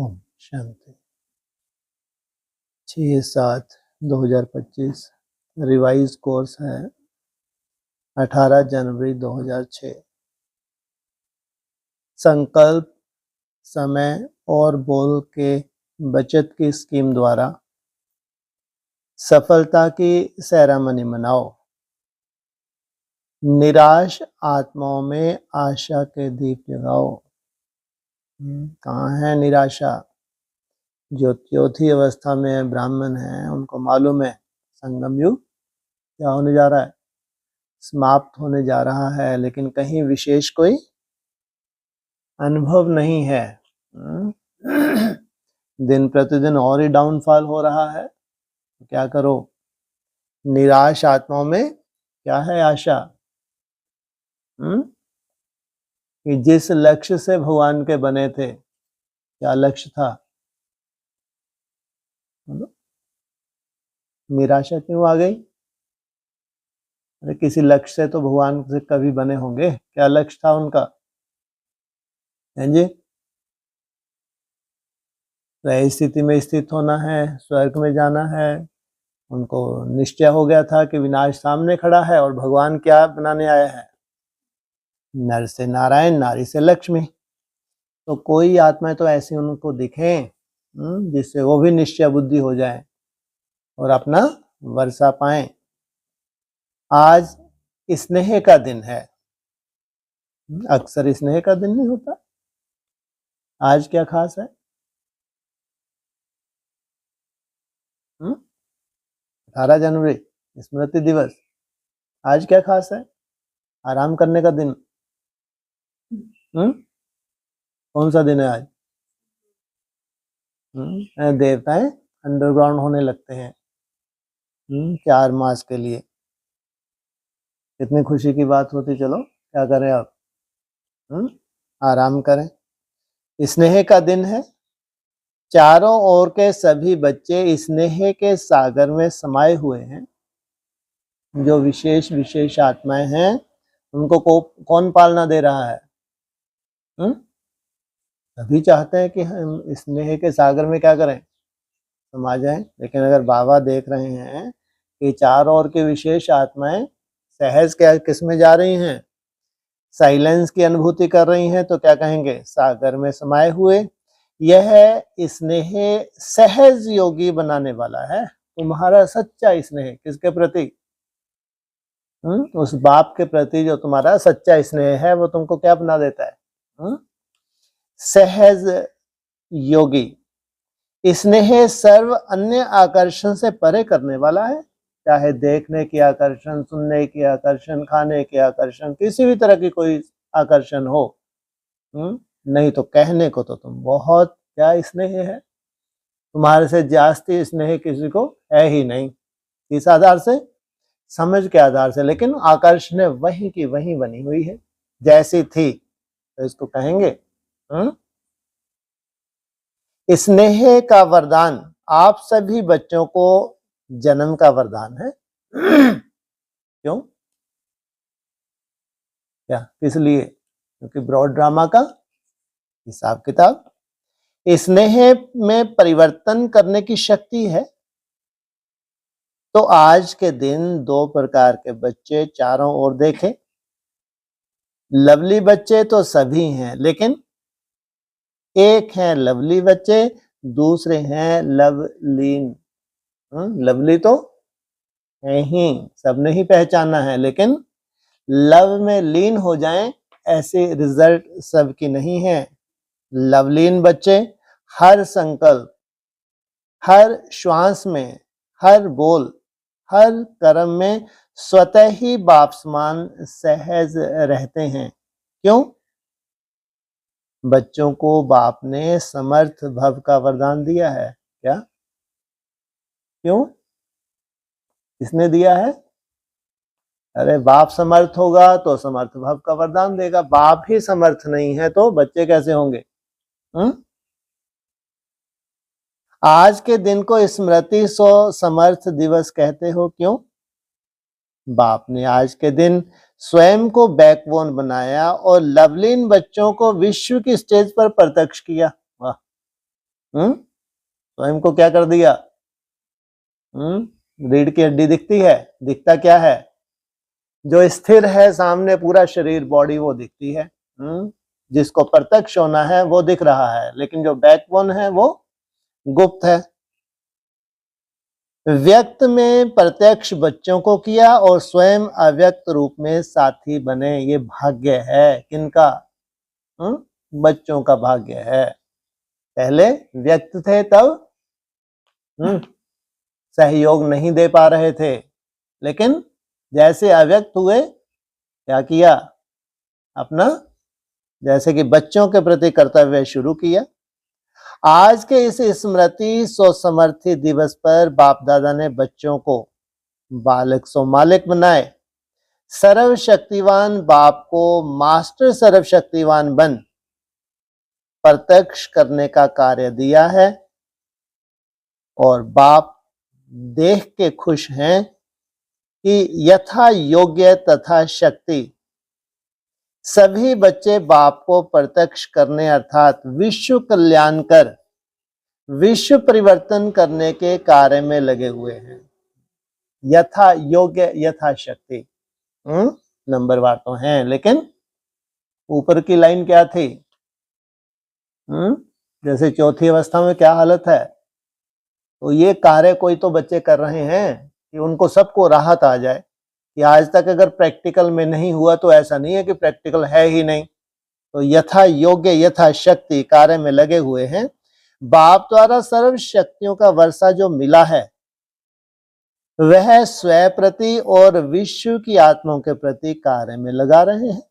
Om Shanti. 6/7/2025 revise course है 18 जनवरी 2006। संकल्प, समय और बोल के बचत की स्कीम द्वारा सफलता की सेरेमनी मनाओ। निराश आत्माओं में आशा के दीप जगाओ। कहाँ है निराशा? जो चौथी अवस्था में ब्राह्मण हैं उनको मालूम है संगम युग क्या होने जा रहा है, समाप्त होने जा रहा है, लेकिन कहीं विशेष कोई अनुभव नहीं है। दिन प्रतिदिन और ही डाउनफॉल हो रहा है। क्या करो? निराश आत्माओं में क्या है? आशा। कि जिस लक्ष्य से भगवान के बने थे, क्या लक्ष्य था? निराशा क्यों आ गई? अरे किसी लक्ष्य से तो भगवान से कभी बने होंगे। क्या लक्ष्य था उनका? जी, सही स्थिति में स्थित होना है, स्वर्ग में जाना है। उनको निश्चय हो गया था कि विनाश सामने खड़ा है और भगवान क्या बनाने आया है? नर से नारायण, नारी से लक्ष्मी। तो कोई आत्माएं तो ऐसी उनको दिखें जिससे वो भी निश्चय बुद्धि हो जाए और अपना वर्षा पाएं। आज स्नेह का दिन है। अक्सर स्नेह का दिन नहीं होता। आज क्या खास है? 18 जनवरी स्मृति दिवस। आज क्या खास है? आराम करने का दिन। कौन सा दिन है आज? देवताएं अंडरग्राउंड होने लगते हैं 4 मास के लिए। कितनी खुशी की बात होती। चलो क्या करें अब? आराम करें। स्नेह का दिन है। चारों ओर के सभी बच्चे स्नेह के सागर में समाये हुए हैं। जो विशेष विशेष आत्माएं हैं उनको कौन पालना दे रहा है? सभी चाहते हैं कि हम स्नेह के सागर में क्या करें? समा जाएं। लेकिन अगर बाबा देख रहे हैं कि चारों ओर की विशेष आत्माएं सहज क्या किस में जा रही हैं? साइलेंस की अनुभूति कर रही हैं, तो क्या कहेंगे? सागर में समाये हुए। यह स्नेह सहज योगी बनाने वाला है। तुम्हारा सच्चा स्नेह किसके प्रति? उस बाप के प्रति जो तुम्हारा सच्चा स्नेह है वो तुमको क्या बना देता है? सहज योगी। स्नेह सर्व अन्य आकर्षण से परे करने वाला है। चाहे देखने की आकर्षण, सुनने की आकर्षण, खाने की आकर्षण, किसी भी तरह की कोई आकर्षण हो। नहीं तो कहने को तो तुम बहुत क्या स्नेह है। तुम्हारे से जास्ती स्नेह किसी को है ही नहीं। किस आधार से? समझ के आधार से। लेकिन आकर्षण वही की वही बनी हुई है, जैसी थी। तो इसको कहेंगे स्नेह का वरदान आप सभी बच्चों को जन्म का वरदान है। क्यों? क्या किस लिए? क्योंकि ब्रॉड ड्रामा का हिसाब किताब। स्नेह में परिवर्तन करने की शक्ति है। तो आज के दिन 2 प्रकार के बच्चे चारों ओर देखें। लवली बच्चे तो सभी हैं, लेकिन एक हैं लवली बच्चे, दूसरे हैं लवलीन। लवली तो है ही, सबने ही पहचाना है, लेकिन लव में लीन हो जाएं ऐसे रिजल्ट सबकी नहीं है। लवलीन बच्चे हर संकल्प, हर श्वास में, हर बोल, हर कर्म में स्वतः ही बाप समान सहज रहते हैं। क्यों? बच्चों को बाप ने समर्थ भव का वरदान दिया है। क्या? क्यों? किसने दिया है? अरे बाप समर्थ होगा तो समर्थ भव का वरदान देगा। बाप ही समर्थ नहीं है तो बच्चे कैसे होंगे? आज के दिन को स्मृति समर्थ दिवस कहते हो। क्यों? बाप ने आज के दिन स्वयं को बैकबोन बनाया और लवलीन बच्चों को विश्व की स्टेज पर प्रत्यक्ष किया। वाह! स्वयं को क्या कर दिया? रीढ़ की हड्डी दिखती है, दिखता क्या है? जो स्थिर है सामने पूरा शरीर बॉडी वो दिखती है। जिसको प्रत्यक्ष होना है वो दिख रहा है, लेकिन जो बैकबोन है वो गुप्त है। व्यक्त में प्रत्यक्ष बच्चों को किया और स्वयं अव्यक्त रूप में साथी बने। ये भाग्य है किनका? बच्चों का भाग्य है। पहले व्यक्त थे तब सहयोग नहीं दे पा रहे थे, लेकिन जैसे अव्यक्त हुए क्या किया? अपना जैसे कि बच्चों के प्रति कर्तव्य शुरू किया। आज के इस स्मृति स्वसमर्थी दिवस पर बाप दादा ने बच्चों को बालक सो मालिक बनाए। सर्वशक्तिवान बाप को मास्टर सर्वशक्तिवान बन प्रत्यक्ष करने का कार्य दिया है, और बाप देख के खुश हैं कि यथा योग्य तथा शक्ति सभी बच्चे बाप को प्रत्यक्ष करने अर्थात विश्व कल्याण कर विश्व परिवर्तन करने के कार्य में लगे हुए हैं। यथा योग्य यथा शक्ति नंबरवार तो हैं, लेकिन ऊपर की लाइन क्या थी? जैसे चौथी अवस्था में क्या हालत है? तो ये कार्य कोई तो बच्चे कर रहे हैं कि उनको सबको राहत आ जाए कि आज तक अगर प्रैक्टिकल में नहीं हुआ तो ऐसा नहीं है कि प्रैक्टिकल है ही नहीं। तो यथा योग्य यथा शक्ति कार्य में लगे हुए हैं। बाप द्वारा सर्व शक्तियों का वर्षा जो मिला है वह स्वयं प्रति और विश्व की आत्माओं के प्रति कार्य में लगा रहे हैं।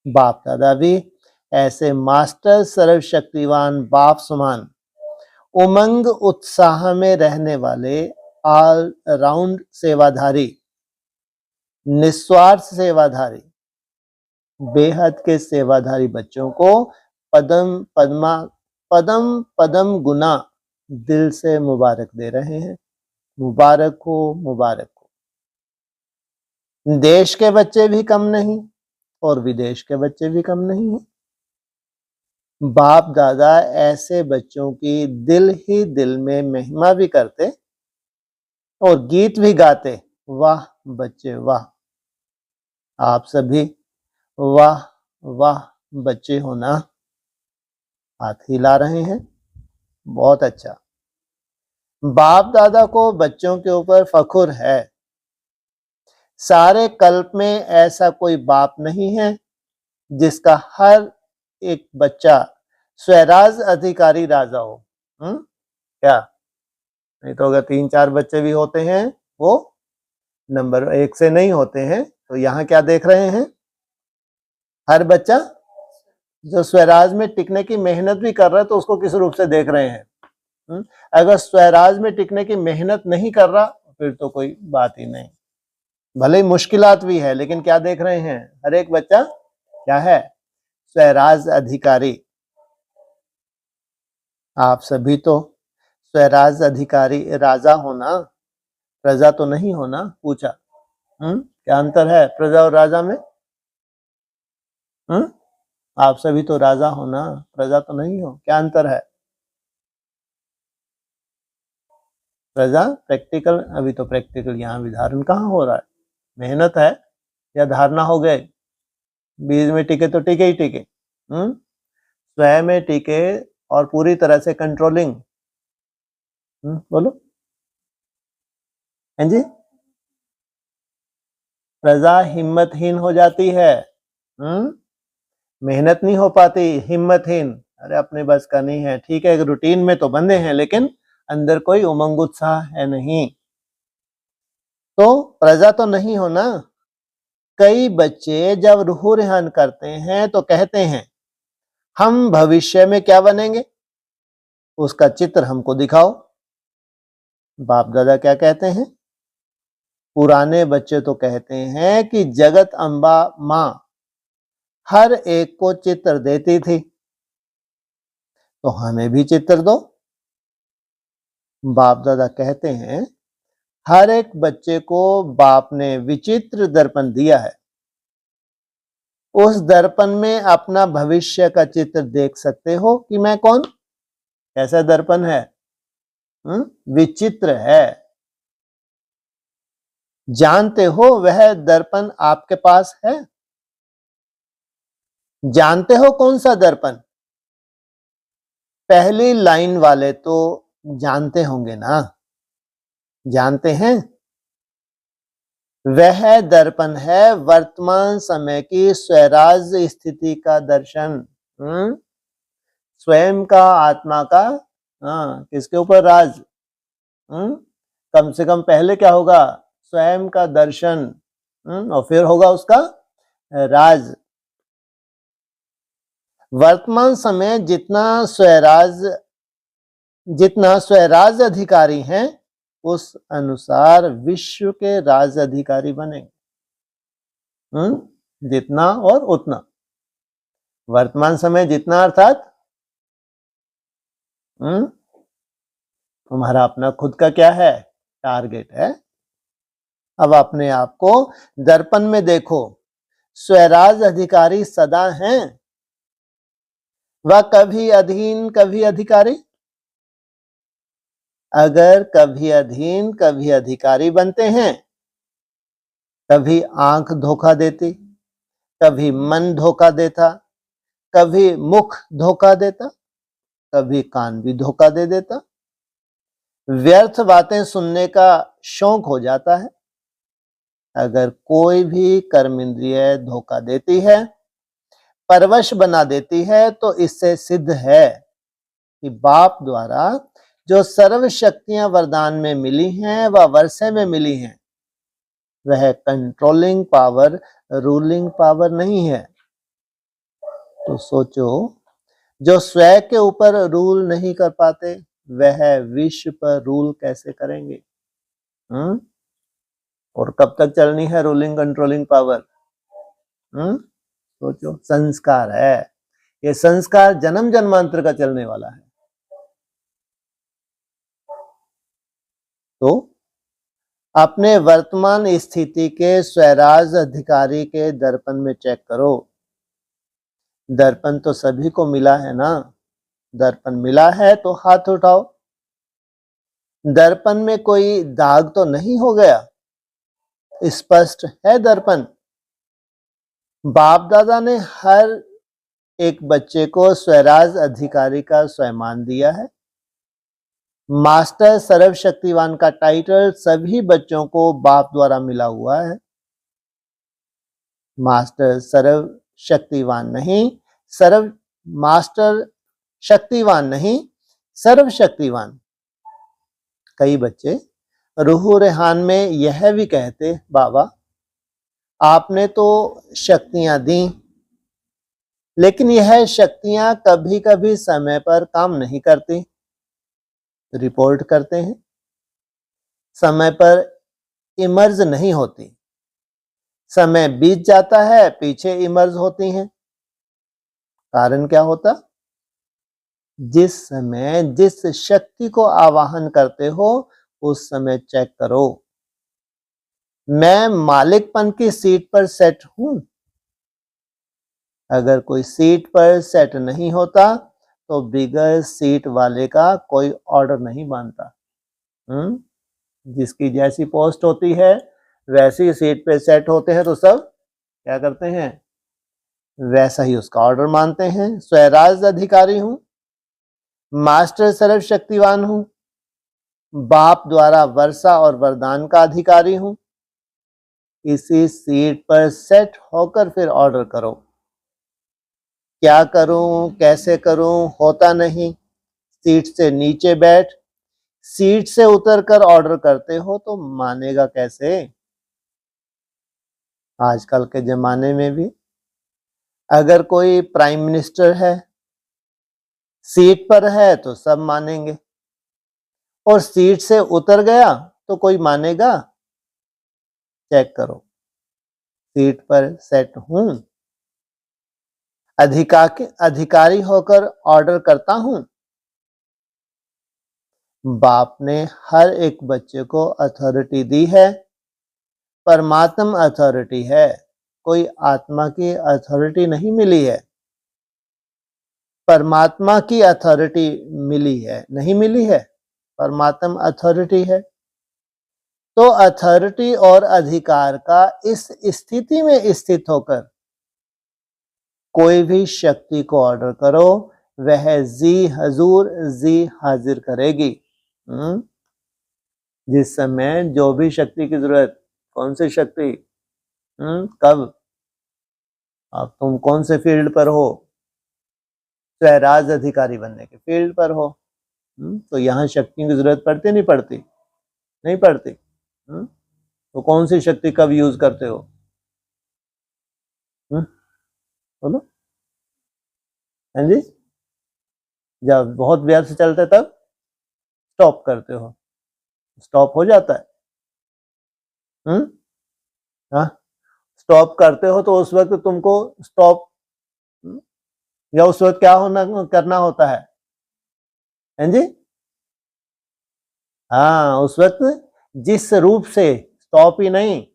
बाप दादा भी ऐसे मास्टर सर्वशक्तिवान बाप समान उमंग उत्साह में रहने वाले ऑल राउंड सेवाधारी, निस्वार्थ सेवाधारी, बेहद के सेवाधारी बच्चों को पदम पदम गुना दिल से मुबारक दे रहे हैं। मुबारक हो, मुबारक हो। देश के बच्चे भी कम नहीं और विदेश के बच्चे भी कम नहीं हैं। बाप दादा ऐसे बच्चों की दिल ही दिल में महिमा भी करते और गीत भी गाते। वाह बच्चे वाह, आप सभी वाह वाह बच्चे हो ना। हाथ हिला रहे हैं, बहुत अच्छा। बाप दादा को बच्चों के ऊपर फख्र है। सारे कल्प में ऐसा कोई बाप नहीं है जिसका हर एक बच्चा स्वराज अधिकारी राजा हो। क्या? नहीं तो अगर 3-4 बच्चे भी होते हैं वो नंबर 1 से नहीं होते हैं। तो यहाँ क्या देख रहे हैं? हर बच्चा जो स्वराज में टिकने की मेहनत भी कर रहा है तो उसको किस रूप से देख रहे हैं? अगर स्वराज में टिकने की मेहनत नहीं कर रहा फिर तो कोई बात ही नहीं। भले ही मुश्किलात भी है, लेकिन क्या देख रहे हैं? हर एक बच्चा क्या है? स्वराज अधिकारी। आप सभी तो स्वराज अधिकारी राजा होना, प्रजा तो नहीं होना। पूछा क्या अंतर है प्रजा और राजा में? आप सभी तो राजा हो ना, प्रजा तो नहीं हो। क्या अंतर है? प्रजा प्रैक्टिकल, अभी तो प्रैक्टिकल यहाँ विधारण कहाँ हो रहा है? मेहनत है या धारणा हो गए? बीज में टिके तो टिके ही टिके, स्वयं में टिके और पूरी तरह से कंट्रोलिंग। बोलो हैं जी। प्रजा हिम्मतहीन हो जाती है, मेहनत नहीं हो पाती, हिम्मतहीन। अरे अपने बस का नहीं है, ठीक है एक रूटीन में तो बंधे हैं लेकिन अंदर कोई उमंग उत्साह है नहीं। तो प्रजा तो नहीं हो ना। कई बच्चे जब रूह रिहान करते हैं तो कहते हैं हम भविष्य में क्या बनेंगे, उसका चित्र हमको दिखाओ। बाप दादा क्या कहते हैं? पुराने बच्चे तो कहते हैं कि जगत अम्बा माँ हर एक को चित्र देती थी, तो हमें भी चित्र दो। बाप दादा कहते हैं हर एक बच्चे को बाप ने विचित्र दर्पण दिया है। उस दर्पण में अपना भविष्य का चित्र देख सकते हो कि मैं कौन। कैसा दर्पण है? विचित्र है। जानते हो वह दर्पण आपके पास है? जानते हो कौन सा दर्पण? पहली लाइन वाले तो जानते होंगे ना, जानते हैं? वह दर्पण है वर्तमान समय की स्वराज स्थिति का दर्शन। स्वयं का, आत्मा का, किसके ऊपर राज? कम से कम पहले क्या होगा? स्वयं का दर्शन, और फिर होगा उसका राज। वर्तमान समय जितना स्वराज अधिकारी हैं, उस अनुसार विश्व के राज अधिकारी बनेंगे। जितना और उतना। वर्तमान समय जितना अर्थात तुम्हारा अपना खुद का क्या है? टारगेट है। अब अपने आप को दर्पण में देखो। स्वराज अधिकारी सदा हैं, वह कभी अधीन कभी अधिकारी। अगर कभी अधीन कभी अधिकारी बनते हैं, कभी आंख धोखा देती, कभी मन धोखा देता, कभी मुख धोखा देता, कभी कान भी धोखा दे देता, व्यर्थ बातें सुनने का शौक हो जाता है। अगर कोई भी कर्म इंद्रिय धोखा देती है, परवश बना देती है, तो इससे सिद्ध है कि बाप द्वारा जो सर्व शक्तियां वरदान में मिली हैं, वह वर्षे में मिली हैं। वह कंट्रोलिंग पावर, रूलिंग पावर नहीं है। तो सोचो, जो स्वयं के ऊपर रूल नहीं कर पाते, वह विश्व पर रूल कैसे करेंगे? और कब तक चलनी है रूलिंग कंट्रोलिंग पावर? सोचो, संस्कार है। ये संस्कार जन्म जन्मांतर का चलने वाला है। तो अपने वर्तमान स्थिति के स्वराज अधिकारी के दर्पण में चेक करो। दर्पण तो सभी को मिला है ना। दर्पण मिला है तो हाथ उठाओ। दर्पण में कोई दाग तो नहीं हो गया? स्पष्ट है दर्पण। बाप दादा ने हर एक बच्चे को स्वराज अधिकारी का स्वयमान दिया है। मास्टर सर्वशक्तिवान का टाइटल सभी बच्चों को बाप द्वारा मिला हुआ है। मास्टर सर्वशक्तिवान नहीं, मास्टर शक्तिवान नहीं, सर्वशक्तिवान। कई बच्चे रूह रेहान में यह भी कहते, बाबा आपने तो शक्तियां दी, लेकिन यह शक्तियां कभी कभी समय पर काम नहीं करती। रिपोर्ट करते हैं, समय पर इमर्ज नहीं होती। समय बीत जाता है, पीछे इमर्ज होती हैं। कारण क्या होता? जिस समय जिस शक्ति को आवाहन करते हो, उस समय चेक करो, मैं मालिकपन की सीट पर सेट हूं? अगर कोई सीट पर सेट नहीं होता, तो बिगर सीट वाले का कोई ऑर्डर नहीं मानता। जिसकी जैसी पोस्ट होती है, वैसी सीट पे सेट होते हैं, तो सब क्या करते हैं? वैसा ही उसका ऑर्डर मानते हैं। स्वराज अधिकारी हूं, मास्टर सर्वशक्तिवान हूं, बाप द्वारा वर्षा और वरदान का अधिकारी हूं। इसी सीट पर सेट होकर फिर ऑर्डर करो। क्या करूं, कैसे करूं, होता नहीं। सीट से नीचे बैठ, सीट से उतरकर ऑर्डर करते हो, तो मानेगा कैसे? आजकल के जमाने में भी अगर कोई प्राइम मिनिस्टर है, सीट पर है, तो सब मानेंगे, और सीट से उतर गया तो कोई मानेगा? चेक करो, सीट पर सेट हूं, अधिकारी होकर ऑर्डर करता हूं। बाप ने हर एक बच्चे को अथॉरिटी दी है। परमात्मा अथॉरिटी है, कोई आत्मा की अथॉरिटी नहीं मिली है। परमात्मा की अथॉरिटी मिली है, नहीं मिली है? परमात्मा अथॉरिटी है, तो अथॉरिटी और अधिकार का इस स्थिति में स्थित होकर कोई भी शक्ति को ऑर्डर करो, वह जी हजूर जी हाजिर करेगी। जिस समय जो भी शक्ति की जरूरत, कौन सी शक्ति, कब, अब तुम कौन से फील्ड पर हो, स्वराज अधिकारी बनने के फील्ड पर हो, तो यहाँ शक्तियों की जरूरत पड़ती नहीं पड़ती? नहीं पड़ती। तो कौन सी शक्ति कब यूज करते हो? बोलो। हाँ जी, जब बहुत व्यर्थ चलते तब स्टॉप करते हो, स्टॉप हो जाता है। हाँ, स्टॉप करते हो तो उस वक्त तुमको स्टॉप या उस वक्त क्या होना करना होता है? हाँ जी, हाँ, उस वक्त जिस रूप से, स्टॉप ही नहीं,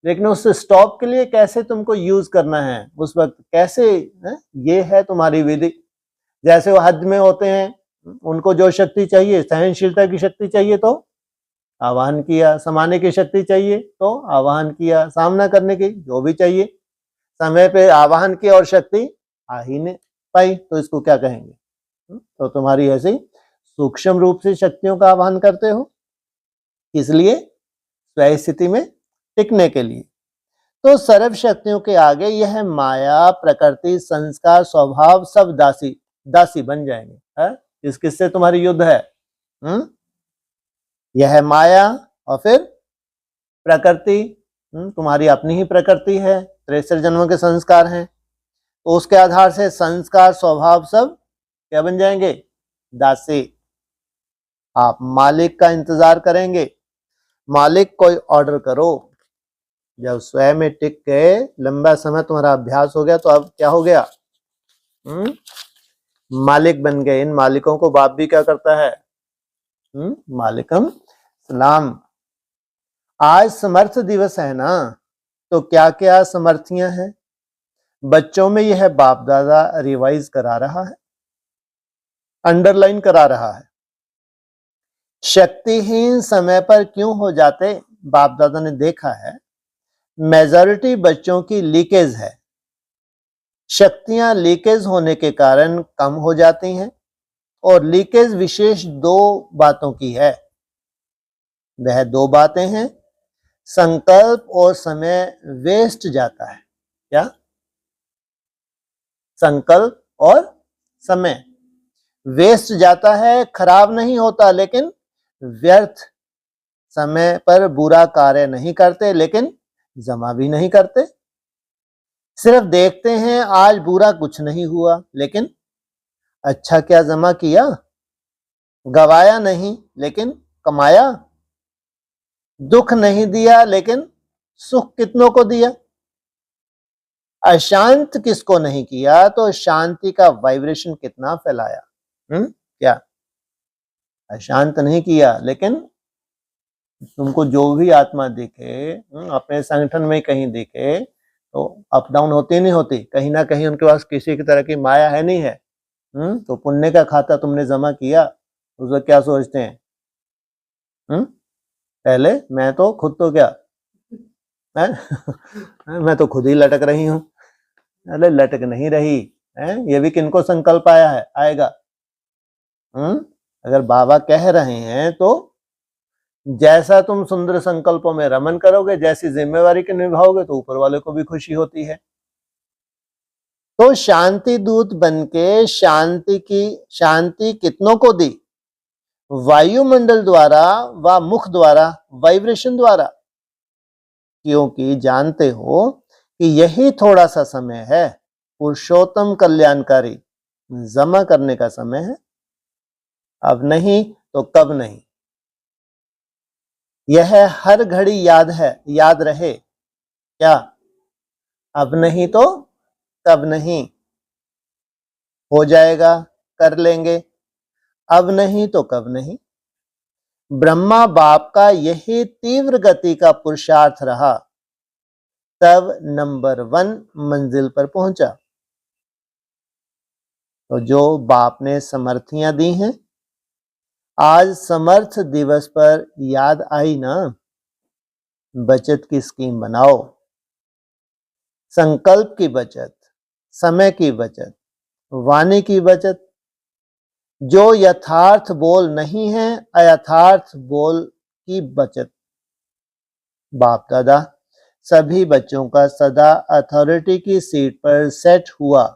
लेकिन उस स्टॉप के लिए कैसे तुमको यूज करना है उस वक्त, कैसे है? ये है तुम्हारी विधि। जैसे वो हज में होते हैं, उनको जो शक्ति चाहिए, सहनशीलता की शक्ति चाहिए तो आवाहन किया, समाने की शक्ति चाहिए तो आवाहन किया, सामना करने की जो भी चाहिए, समय पे आवाहन किया और शक्ति आ ही नहीं पाई, तो इसको क्या कहेंगे? तो तुम्हारी ऐसे ही सूक्ष्म रूप से शक्तियों का आवाहन करते हो, इसलिए स्वयं स्थिति में टिकने के लिए। तो सर्व शक्तियों के आगे यह माया, प्रकृति, संस्कार, स्वभाव सब दासी दासी बन जाएंगे। है? इस किससे तुम्हारी युद्ध है? यह माया और फिर प्रकृति, तुम्हारी अपनी ही प्रकृति है, 63 जन्मों के संस्कार हैं, तो उसके आधार से संस्कार स्वभाव सब क्या बन जाएंगे? दासी। आप मालिक का इंतजार करेंगे, मालिक कोई ऑर्डर करो। जब स्वयं में टिक गए, लंबा समय तुम्हारा अभ्यास हो गया, तो अब क्या हो गया? मालिक बन गए। इन मालिकों को बाप भी क्या करता है? मालिकम सलाम। आज समर्थ दिवस है ना, तो क्या क्या समर्थियां हैं? बच्चों में यह बाप दादा रिवाइज करा रहा है, अंडरलाइन करा रहा है। शक्तिहीन समय पर क्यों हो जाते? बाप दादा ने देखा है मेजॉरिटी बच्चों की लीकेज है, शक्तियां लीकेज होने के कारण कम हो जाती हैं, और लीकेज विशेष दो बातों की है। वह दो बातें हैं, संकल्प और समय वेस्ट जाता है। क्या? संकल्प और समय वेस्ट जाता है, खराब नहीं होता, लेकिन व्यर्थ। समय पर बुरा कार्य नहीं करते, लेकिन जमा भी नहीं करते। सिर्फ देखते हैं आज बुरा कुछ नहीं हुआ, लेकिन अच्छा क्या जमा किया? गवाया नहीं, लेकिन कमाया। दुख नहीं दिया, लेकिन सुख कितनों को दिया? अशांत किसको नहीं किया, तो शांति का वाइब्रेशन कितना फैलाया। क्या? अशांत नहीं किया, लेकिन तुमको जो भी आत्मा दिखे, अपने संगठन में कहीं दिखे, तो अप डाउन होती नहीं होती, कहीं ना कहीं उनके पास किसी की तरह की माया है, नहीं है? तो पुण्य का खाता तुमने जमा किया, उसको क्या सोचते हैं? पहले मैं तो खुद तो क्या है? मैं तो खुद ही लटक रही हूँ। अरे लटक नहीं रही है, ये भी किनको संकल्प आया है, आएगा। अगर बाबा कह रहे हैं तो जैसा तुम सुंदर संकल्पों में रमन करोगे, जैसी जिम्मेवारी के निभाओगे, तो ऊपर वाले को भी खुशी होती है। तो शांति दूत बनके शांति कितनों को दी? वायुमंडल द्वारा व मुख द्वारा, वाइब्रेशन द्वारा। क्योंकि जानते हो कि यही थोड़ा सा समय है, पुरुषोत्तम कल्याणकारी जमा करने का समय है। अब नहीं तो कब नहीं, यह हर घड़ी याद रहे। क्या? अब नहीं तो कब नहीं। हो जाएगा, कर लेंगे, अब नहीं तो कब नहीं। ब्रह्मा बाप का यही तीव्र गति का पुरुषार्थ रहा, तब नंबर 1 मंजिल पर पहुंचा। तो जो बाप ने समर्थियां दी हैं, आज समर्थ दिवस पर याद आई ना, बचत की स्कीम बनाओ। संकल्प की बचत, समय की बचत, वाणी की बचत। जो यथार्थ बोल नहीं है, अयथार्थ बोल की बचत। बाप दादा सभी बच्चों का सदा अथॉरिटी की सीट पर सेट हुआ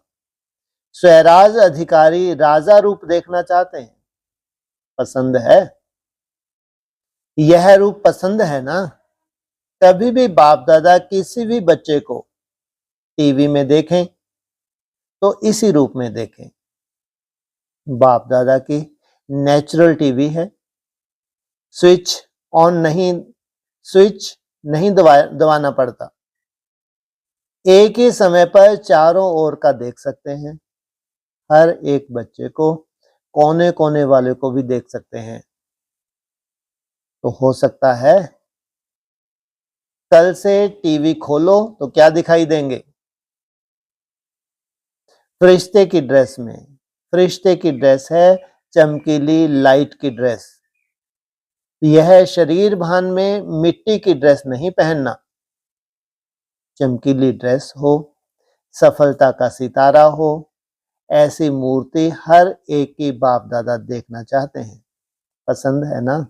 स्वराज अधिकारी राजा रूप देखना चाहते हैं। पसंद है? यह रूप पसंद है ना? कभी भी बाप दादा किसी भी बच्चे को टीवी में देखें तो इसी रूप में देखें। बाप दादा की नेचुरल टीवी है, स्विच नहीं दबाना पड़ता। एक ही समय पर चारों ओर का देख सकते हैं। हर एक बच्चे को, कोने कोने वाले को भी देख सकते हैं। तो हो सकता है कल से टीवी खोलो तो क्या दिखाई देंगे? फरिश्ते की ड्रेस में। फरिश्ते की ड्रेस है चमकीली लाइट की ड्रेस। यह शरीर भान में मिट्टी की ड्रेस नहीं पहनना। चमकीली ड्रेस हो, सफलता का सितारा हो, ऐसी मूर्ति हर एक की बाप दादा देखना चाहते हैं। पसंद है ना?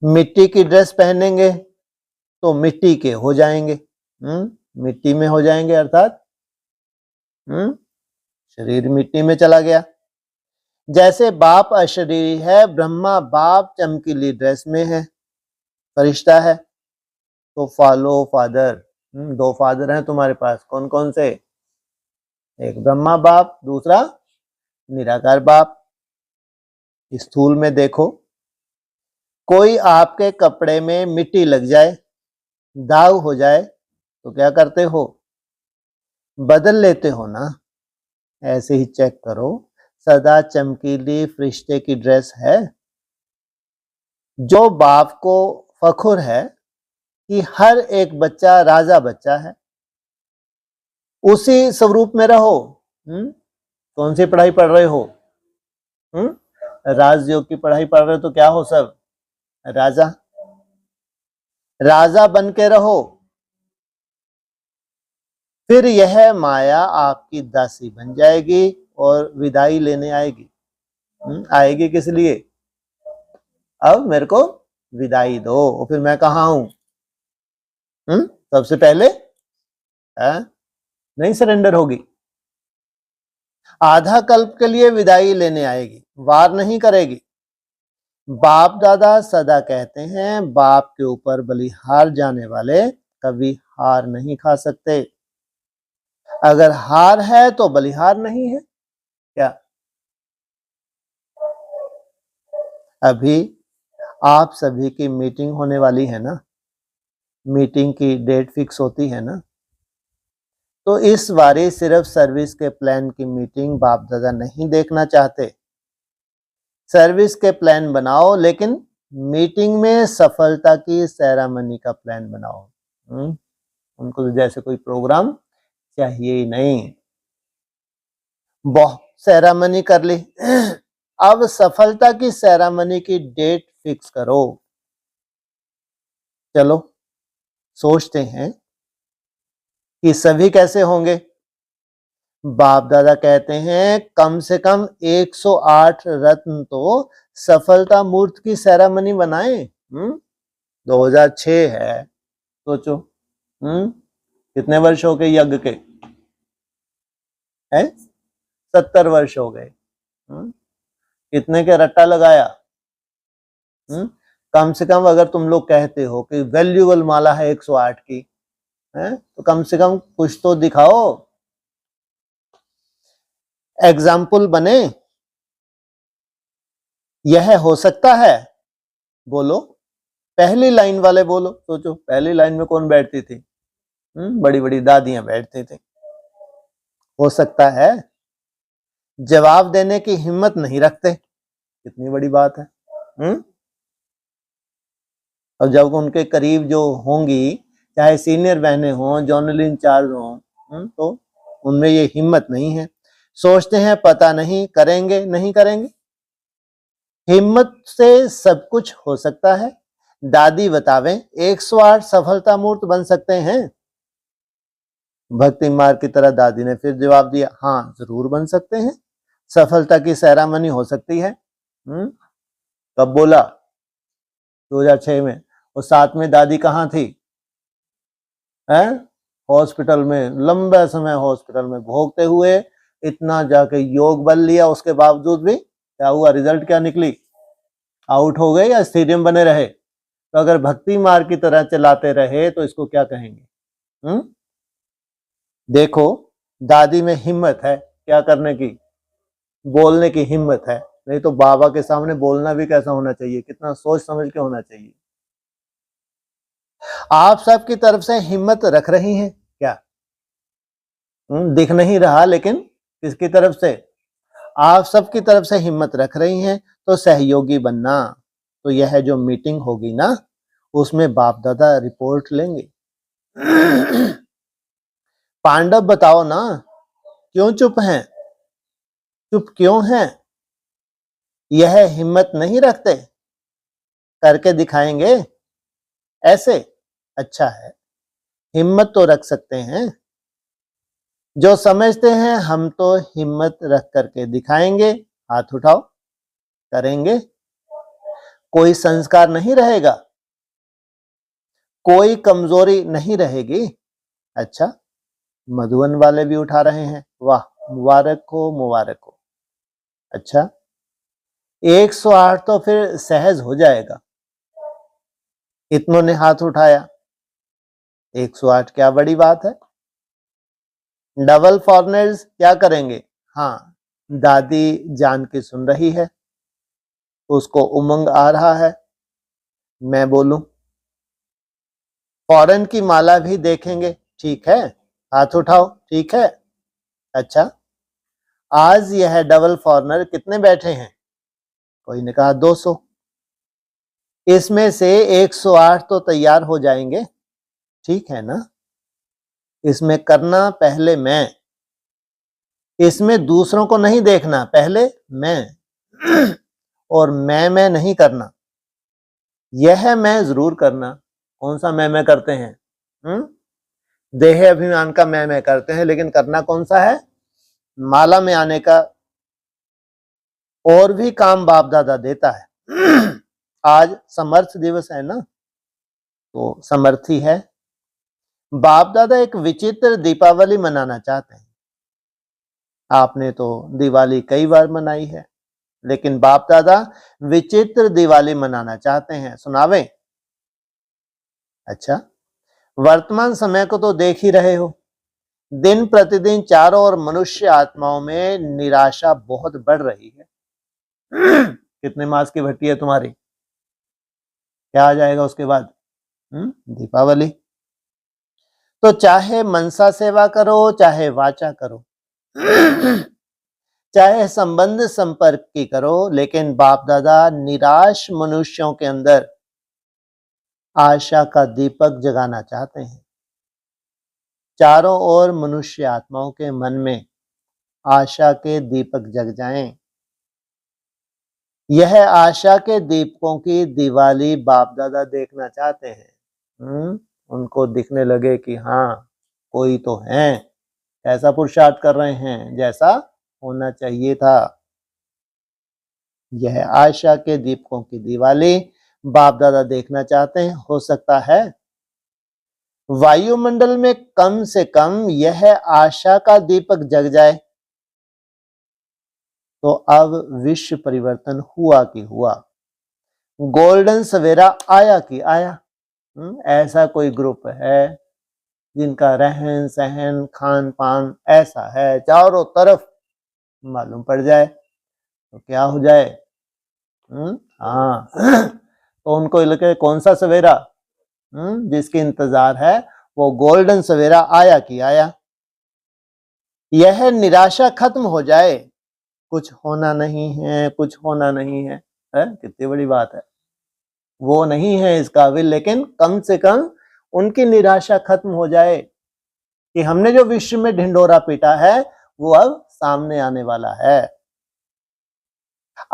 मिट्टी की ड्रेस पहनेंगे तो मिट्टी के हो जाएंगे। मिट्टी में हो जाएंगे, अर्थात शरीर मिट्टी में चला गया। जैसे बाप अशरीरी है, ब्रह्मा बाप चमकीली ड्रेस में है, फरिश्ता है। तो फॉलो फादर। दो फादर हैं तुम्हारे पास, कौन कौन से? एक ब्रह्मा बाप, दूसरा निराकार बाप। स्थूल में देखो, कोई आपके कपड़े में मिट्टी लग जाए, दाग हो जाए तो क्या करते हो? बदल लेते हो ना? ऐसे ही चेक करो, सदा चमकीली फरिश्ते की ड्रेस है। जो बाप को फख्र है कि हर एक बच्चा राजा बच्चा है, उसी स्वरूप में रहो। कौन सी पढ़ाई पढ़ रहे हो? राजयोग की पढ़ाई पढ़ रहे हो तो क्या हो? सब राजा। राजा बन के रहो। फिर यह माया आपकी दासी बन जाएगी और विदाई लेने आएगी। आएगी किस लिए? अब मेरे को विदाई दो, और फिर मैं कहाँ हूं? सबसे पहले नहीं सरेंडर होगी। आधा कल्प के लिए विदाई लेने आएगी, वार नहीं करेगी। बाप दादा सदा कहते हैं, बाप के ऊपर बलिहार जाने वाले कभी हार नहीं खा सकते। अगर हार है तो बलिहार नहीं है क्या? अभी आप सभी की मीटिंग होने वाली है ना? मीटिंग की डेट फिक्स होती है ना? तो इस बारी सिर्फ सर्विस के प्लान की मीटिंग बाप दादा नहीं देखना चाहते। सर्विस के प्लान बनाओ, लेकिन मीटिंग में सफलता की सेरेमनी का प्लान बनाओ। उनको तो जैसे कोई प्रोग्राम चाहिए ही नहीं। बहुत सेरेमनी कर ली, अब सफलता की सेरेमनी की डेट फिक्स करो। चलो सोचते हैं कि सभी कैसे होंगे। बाप दादा कहते हैं कम से कम 108 रत्न तो सफलता मूर्त की सेरेमनी बनाए। 2006 है, सोचो। कितने वर्ष हो गए यज्ञ के? 70 वर्ष हो गए। कितने के रट्टा लगाया? कम से कम अगर तुम लोग कहते हो कि वैल्यूबल माला है 108 की, तो कम से कम कुछ तो दिखाओ, एग्जाम्पल बने। यह हो सकता है? बोलो, पहली लाइन वाले बोलो। सोचो, पहली लाइन में कौन बैठती थी? बड़ी बड़ी दादियां बैठती थी। हो सकता है? जवाब देने की हिम्मत नहीं रखते। कितनी बड़ी बात है। और जब उनके करीब जो होंगी, चाहे सीनियर बहनें हों, जोनल इंचार्ज हों, तो उनमें ये हिम्मत नहीं है। सोचते हैं पता नहीं करेंगे नहीं करेंगे। हिम्मत से सब कुछ हो सकता है। दादी बतावें 108 सफलता मूर्त बन सकते हैं। भक्ति मार्ग की तरह दादी ने फिर जवाब दिया, हाँ जरूर बन सकते हैं, सफलता की सेरेमनी हो सकती है। कब बोला? 2006 में। और साथ में दादी कहाँ थी? हॉस्पिटल में, लंबे समय हॉस्पिटल में भोगते हुए इतना जाके योग बल लिया, उसके बावजूद भी क्या हुआ? रिजल्ट क्या निकली? आउट हो गए या स्टेडियम बने रहे? तो अगर भक्ति मार्ग की तरह चलाते रहे तो इसको क्या कहेंगे? देखो दादी में हिम्मत है क्या करने की? बोलने की हिम्मत है। नहीं तो बाबा के सामने बोलना भी कैसा होना चाहिए, कितना सोच समझ के होना चाहिए। आप सबकी तरफ से हिम्मत रख रही हैं क्या? दिख नहीं रहा, लेकिन किसकी तरफ से? आप सबकी तरफ से हिम्मत रख रही हैं तो सहयोगी बनना। तो यह जो मीटिंग होगी ना, उसमें बाप दादा रिपोर्ट लेंगे। पांडव बताओ ना, क्यों चुप हैं? चुप क्यों हैं? यह हिम्मत नहीं रखते? करके दिखाएंगे ऐसे? अच्छा है, हिम्मत तो रख सकते हैं। जो समझते हैं हम तो हिम्मत रख करके दिखाएंगे, हाथ उठाओ, करेंगे। कोई संस्कार नहीं रहेगा, कोई कमजोरी नहीं रहेगी। अच्छा, मधुबन वाले भी उठा रहे हैं, वाह, मुबारक हो मुबारक हो। अच्छा, 108 तो फिर सहज हो जाएगा। इतनों ने हाथ उठाया। 108 क्या बड़ी बात है? डबल फॉरनर्स क्या करेंगे? हाँ, दादी जान के सुन रही है, उसको उमंग आ रहा है, मैं बोलूं। फॉरेन की माला भी देखेंगे, ठीक है, हाथ उठाओ, ठीक है। अच्छा, आज यह डबल फॉरनर कितने बैठे हैं? कोई ने कहा 200। इसमें से 108 तो तैयार हो जाएंगे, ठीक है ना? इसमें करना पहले मैं, इसमें दूसरों को नहीं देखना, पहले मैं। और मैं नहीं करना, यह मैं जरूर करना। कौन सा मैं करते हैं? देह अभिमान का मैं करते हैं, लेकिन करना कौन सा है? माला में आने का। और भी काम बाप दादा देता है। आज समर्थ दिवस है ना, तो समर्थी है। बाप दादा एक विचित्र दीपावली मनाना चाहते हैं। आपने तो दिवाली कई बार मनाई है, लेकिन बाप दादा विचित्र दिवाली मनाना चाहते हैं, सुनावें? अच्छा, वर्तमान समय को तो देख ही रहे हो, दिन प्रतिदिन चारों ओर मनुष्य आत्माओं में निराशा बहुत बढ़ रही है। कितने मास की भट्टी है तुम्हारी? क्या आ जाएगा उसके बाद? दीपावली। तो चाहे मनसा सेवा करो, चाहे वाचा करो, चाहे संबंध संपर्क की करो, लेकिन बाप दादा निराश मनुष्यों के अंदर आशा का दीपक जगाना चाहते हैं। चारों ओर मनुष्य आत्माओं के मन में आशा के दीपक जग जाएं। यह आशा के दीपकों की दिवाली बाप दादा देखना चाहते हैं। उनको दिखने लगे कि हाँ, कोई तो है, ऐसा पुरुषार्थ कर रहे हैं जैसा होना चाहिए था। यह आशा के दीपकों की दिवाली बाप दादा देखना चाहते हैं। हो सकता है वायुमंडल में कम से कम यह आशा का दीपक जग जाए, तो अब विश्व परिवर्तन हुआ कि हुआ, गोल्डन सवेरा आया कि आया। ऐसा कोई ग्रुप है जिनका रहन सहन खान पान ऐसा है, चारों तरफ मालूम पड़ जाए तो क्या हो जाए? हाँ। तो उनको लगे कौन सा सवेरा? जिसकी इंतजार है वो गोल्डन सवेरा आया कि आया। यह निराशा खत्म हो जाए, कुछ होना नहीं है, कुछ होना नहीं है, कितनी बड़ी बात है। वो नहीं है इस काबिल, लेकिन कम से कम उनकी निराशा खत्म हो जाए कि हमने जो विश्व में ढिंडोरा पीटा है वो अब सामने आने वाला है।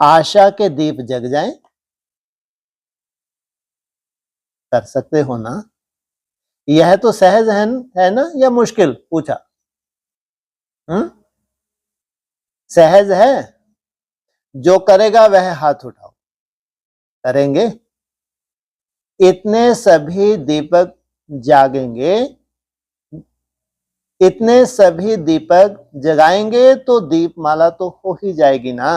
आशा के दीप जग जाएं, कर सकते हो ना? यह तो सहज है ना या मुश्किल पूछा? सहज है? जो करेगा वह हाथ उठाओ। करेंगे? इतने सभी दीपक जागेंगे, इतने सभी दीपक जगाएंगे तो दीपमाला तो हो ही जाएगी ना।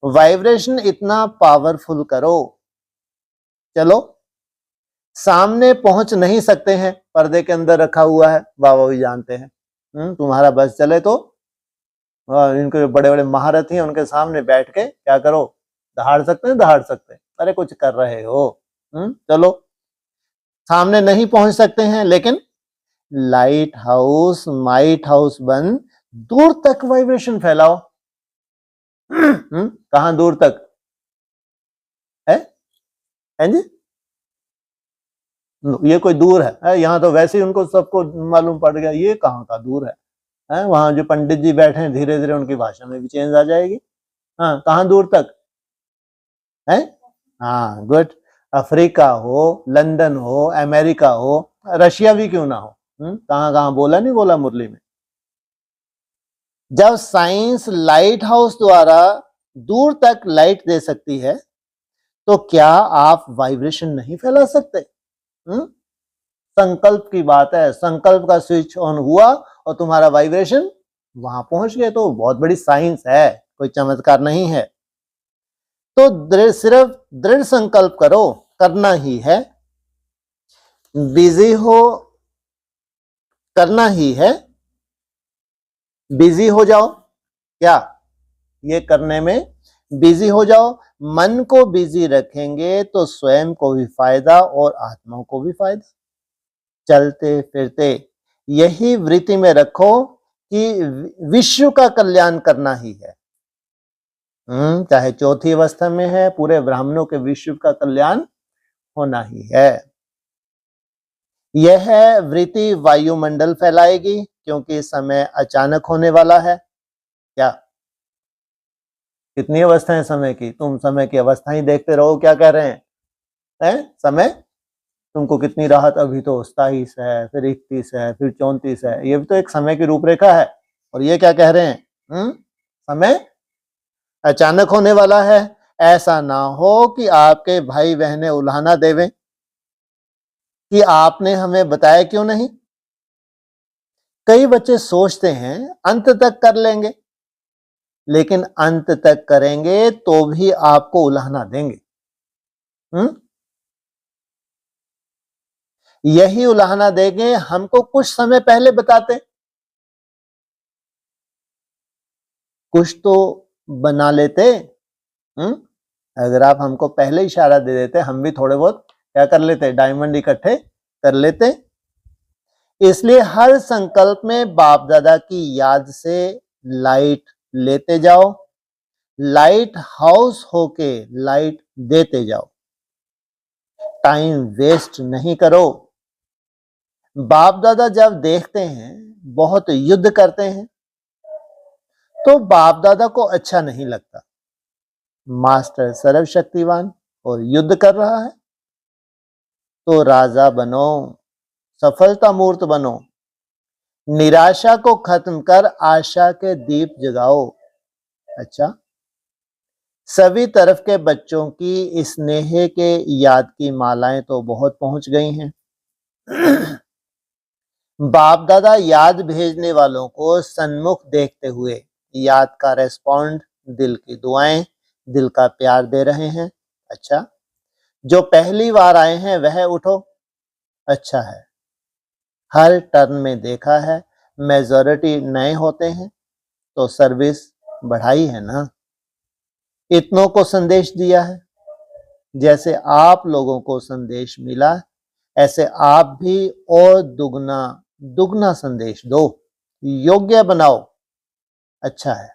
वाइब्रेशन इतना पावरफुल करो। चलो, सामने पहुंच नहीं सकते हैं, पर्दे के अंदर रखा हुआ है, बाबा भी जानते हैं। तुम्हारा बस चले तो इनके जो बड़े बड़े महारथी हैं उनके सामने बैठ के क्या करो, दहाड़ सकते हैं, दहाड़ सकते हैं। अरे कुछ कर रहे हो। चलो, सामने नहीं पहुंच सकते हैं, लेकिन लाइट हाउस माइट हाउस बन दूर तक वाइब्रेशन फैलाओ। कहां दूर तक है जी? ये कोई दूर है? यहाँ तो वैसे ही उनको सबको मालूम पड़ गया ये कहाँ का दूर है? वहां जो पंडित जी बैठे हैं धीरे धीरे उनकी भाषा में भी चेंज आ जाएगी। हाँ, कहाँ दूर तक है? हाँ, गुड। अफ्रीका हो, लंदन हो, अमेरिका हो, रशिया भी क्यों ना हो। कहाँ कहाँ बोला नहीं बोला मुरली में। जब साइंस लाइट हाउस द्वारा दूर तक लाइट दे सकती है तो क्या आप वाइब्रेशन नहीं फैला सकते? संकल्प की बात है, संकल्प का स्विच ऑन हुआ और तुम्हारा वाइब्रेशन वहां पहुंच गए, तो बहुत बड़ी साइंस है, कोई चमत्कार नहीं है। तो सिर्फ दृढ़ संकल्प करो, करना ही है, बिजी हो, करना ही है, बिजी हो जाओ। क्या ये करने में बिजी हो जाओ। मन को बिजी रखेंगे तो स्वयं को भी फायदा और आत्मा को भी फायदा। चलते फिरते यही वृत्ति में रखो कि विश्व का कल्याण करना ही है। चाहे चौथी अवस्था में है, पूरे ब्राह्मणों के विश्व का कल्याण होना ही है। यह वृत्ति वायुमंडल फैलाएगी, क्योंकि समय अचानक होने वाला है। क्या कितनी अवस्थाएं समय की? तुम समय की अवस्था ही देखते रहो। क्या कह रहे हैं? समय तुमको कितनी राहत, अभी तो 27 है, फिर 31 है, फिर 34 है। ये भी तो एक समय की रूपरेखा है। और ये क्या कह रहे हैं? समय अचानक होने वाला है। ऐसा ना हो कि आपके भाई बहनें उल्हाना देवें कि आपने हमें बताया क्यों नहीं। कई बच्चे सोचते हैं अंत तक कर लेंगे, लेकिन अंत तक करेंगे तो भी आपको उल्हाना देंगे। यही उल्हाना देंगे, हमको कुछ समय पहले बताते, कुछ तो बना लेते। अगर आप हमको पहले इशारा दे देते, हम भी थोड़े बहुत क्या कर लेते, डायमंड इकट्ठे कर लेते। इसलिए हर संकल्प में बाप दादा की याद से लाइट लेते जाओ, लाइट हाउस होके लाइट देते जाओ। टाइम वेस्ट नहीं करो। बाप दादा जब देखते हैं बहुत युद्ध करते हैं तो बाप दादा को अच्छा नहीं लगता। मास्टर सर्वशक्तिवान और युद्ध कर रहा है, तो राजा बनो, सफलता मूर्त बनो। निराशा को खत्म कर आशा के दीप जगाओ। अच्छा, सभी तरफ के बच्चों की स्नेह के याद की मालाएं तो बहुत पहुंच गई हैं। बाप दादा याद भेजने वालों को सन्मुख देखते हुए याद का रेस्पॉन्ड, दिल की दुआएं, दिल का प्यार दे रहे हैं। अच्छा, जो पहली बार आए हैं वह उठो। अच्छा है, हर टर्न में देखा है मेजॉरिटी नए होते हैं, तो सर्विस बढ़ाई है ना। इतनों को संदेश दिया है, जैसे आप लोगों को संदेश मिला ऐसे आप भी और दुगना दुगना संदेश दो, योग्य बनाओ। अच्छा है,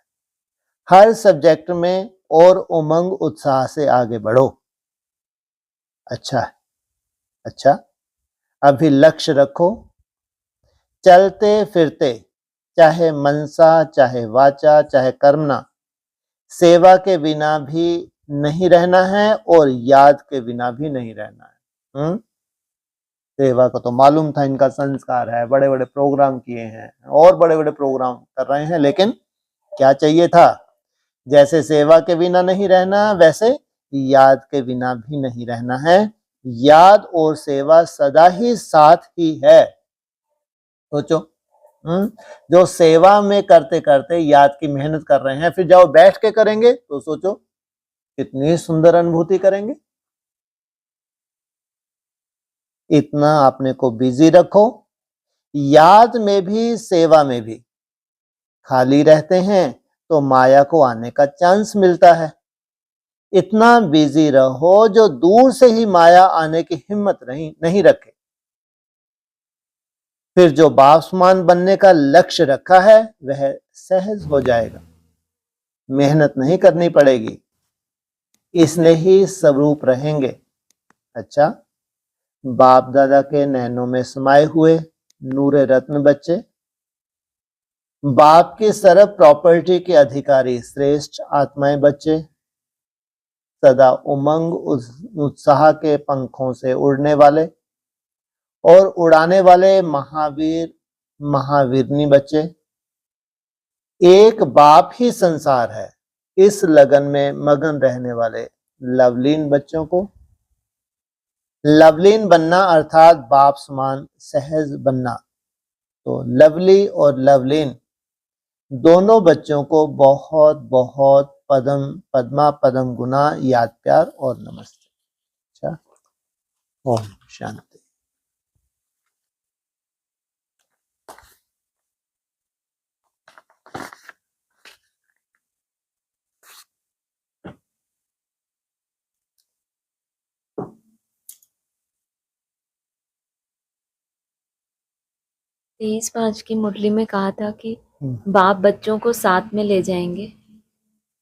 हर सब्जेक्ट में और उमंग उत्साह से आगे बढ़ो। अच्छा है, अच्छा, अभी लक्ष्य रखो, चलते फिरते चाहे मनसा, चाहे वाचा, चाहे कर्मणा, सेवा के बिना भी नहीं रहना है और याद के बिना भी नहीं रहना है। सेवा का तो मालूम था, इनका संस्कार है, बड़े बड़े प्रोग्राम किए हैं और बड़े बड़े प्रोग्राम कर रहे हैं, लेकिन क्या चाहिए था? जैसे सेवा के बिना नहीं रहना, वैसे याद के बिना भी नहीं रहना है। याद और सेवा सदा ही साथ ही है। सोचो, जो सेवा में करते करते याद की मेहनत कर रहे हैं, फिर जब बैठ के करेंगे तो सोचो कितनी सुंदर अनुभूति करेंगे। इतना अपने को बिजी रखो, याद में भी सेवा में भी। खाली रहते हैं तो माया को आने का चांस मिलता है। इतना बिजी रहो जो दूर से ही माया आने की हिम्मत नहीं रखे। फिर जो बासमान बनने का लक्ष्य रखा है वह सहज हो जाएगा, मेहनत नहीं करनी पड़ेगी, इसलिए ही स्वरूप रहेंगे। अच्छा, बाप दादा के नैनों में समाये हुए नूरे रत्न बच्चे, बाप की सर्व प्रॉपर्टी के अधिकारी श्रेष्ठ आत्माएं बच्चे, सदा उमंग उत्साह के पंखों से उड़ने वाले और उड़ाने वाले महावीर महावीरनी बच्चे। एक बाप ही संसार है, इस लगन में मगन रहने वाले लवलीन बच्चों को। लवलीन बनना अर्थात बाप समान सहज बनना। तो लवली और लवलीन दोनों बच्चों को बहुत बहुत पद्मा पदम गुना याद प्यार और नमस्ते। अच्छा, ओम शांति। 23/5 की मुरली में कहा था कि बाप बच्चों को साथ में ले जाएंगे,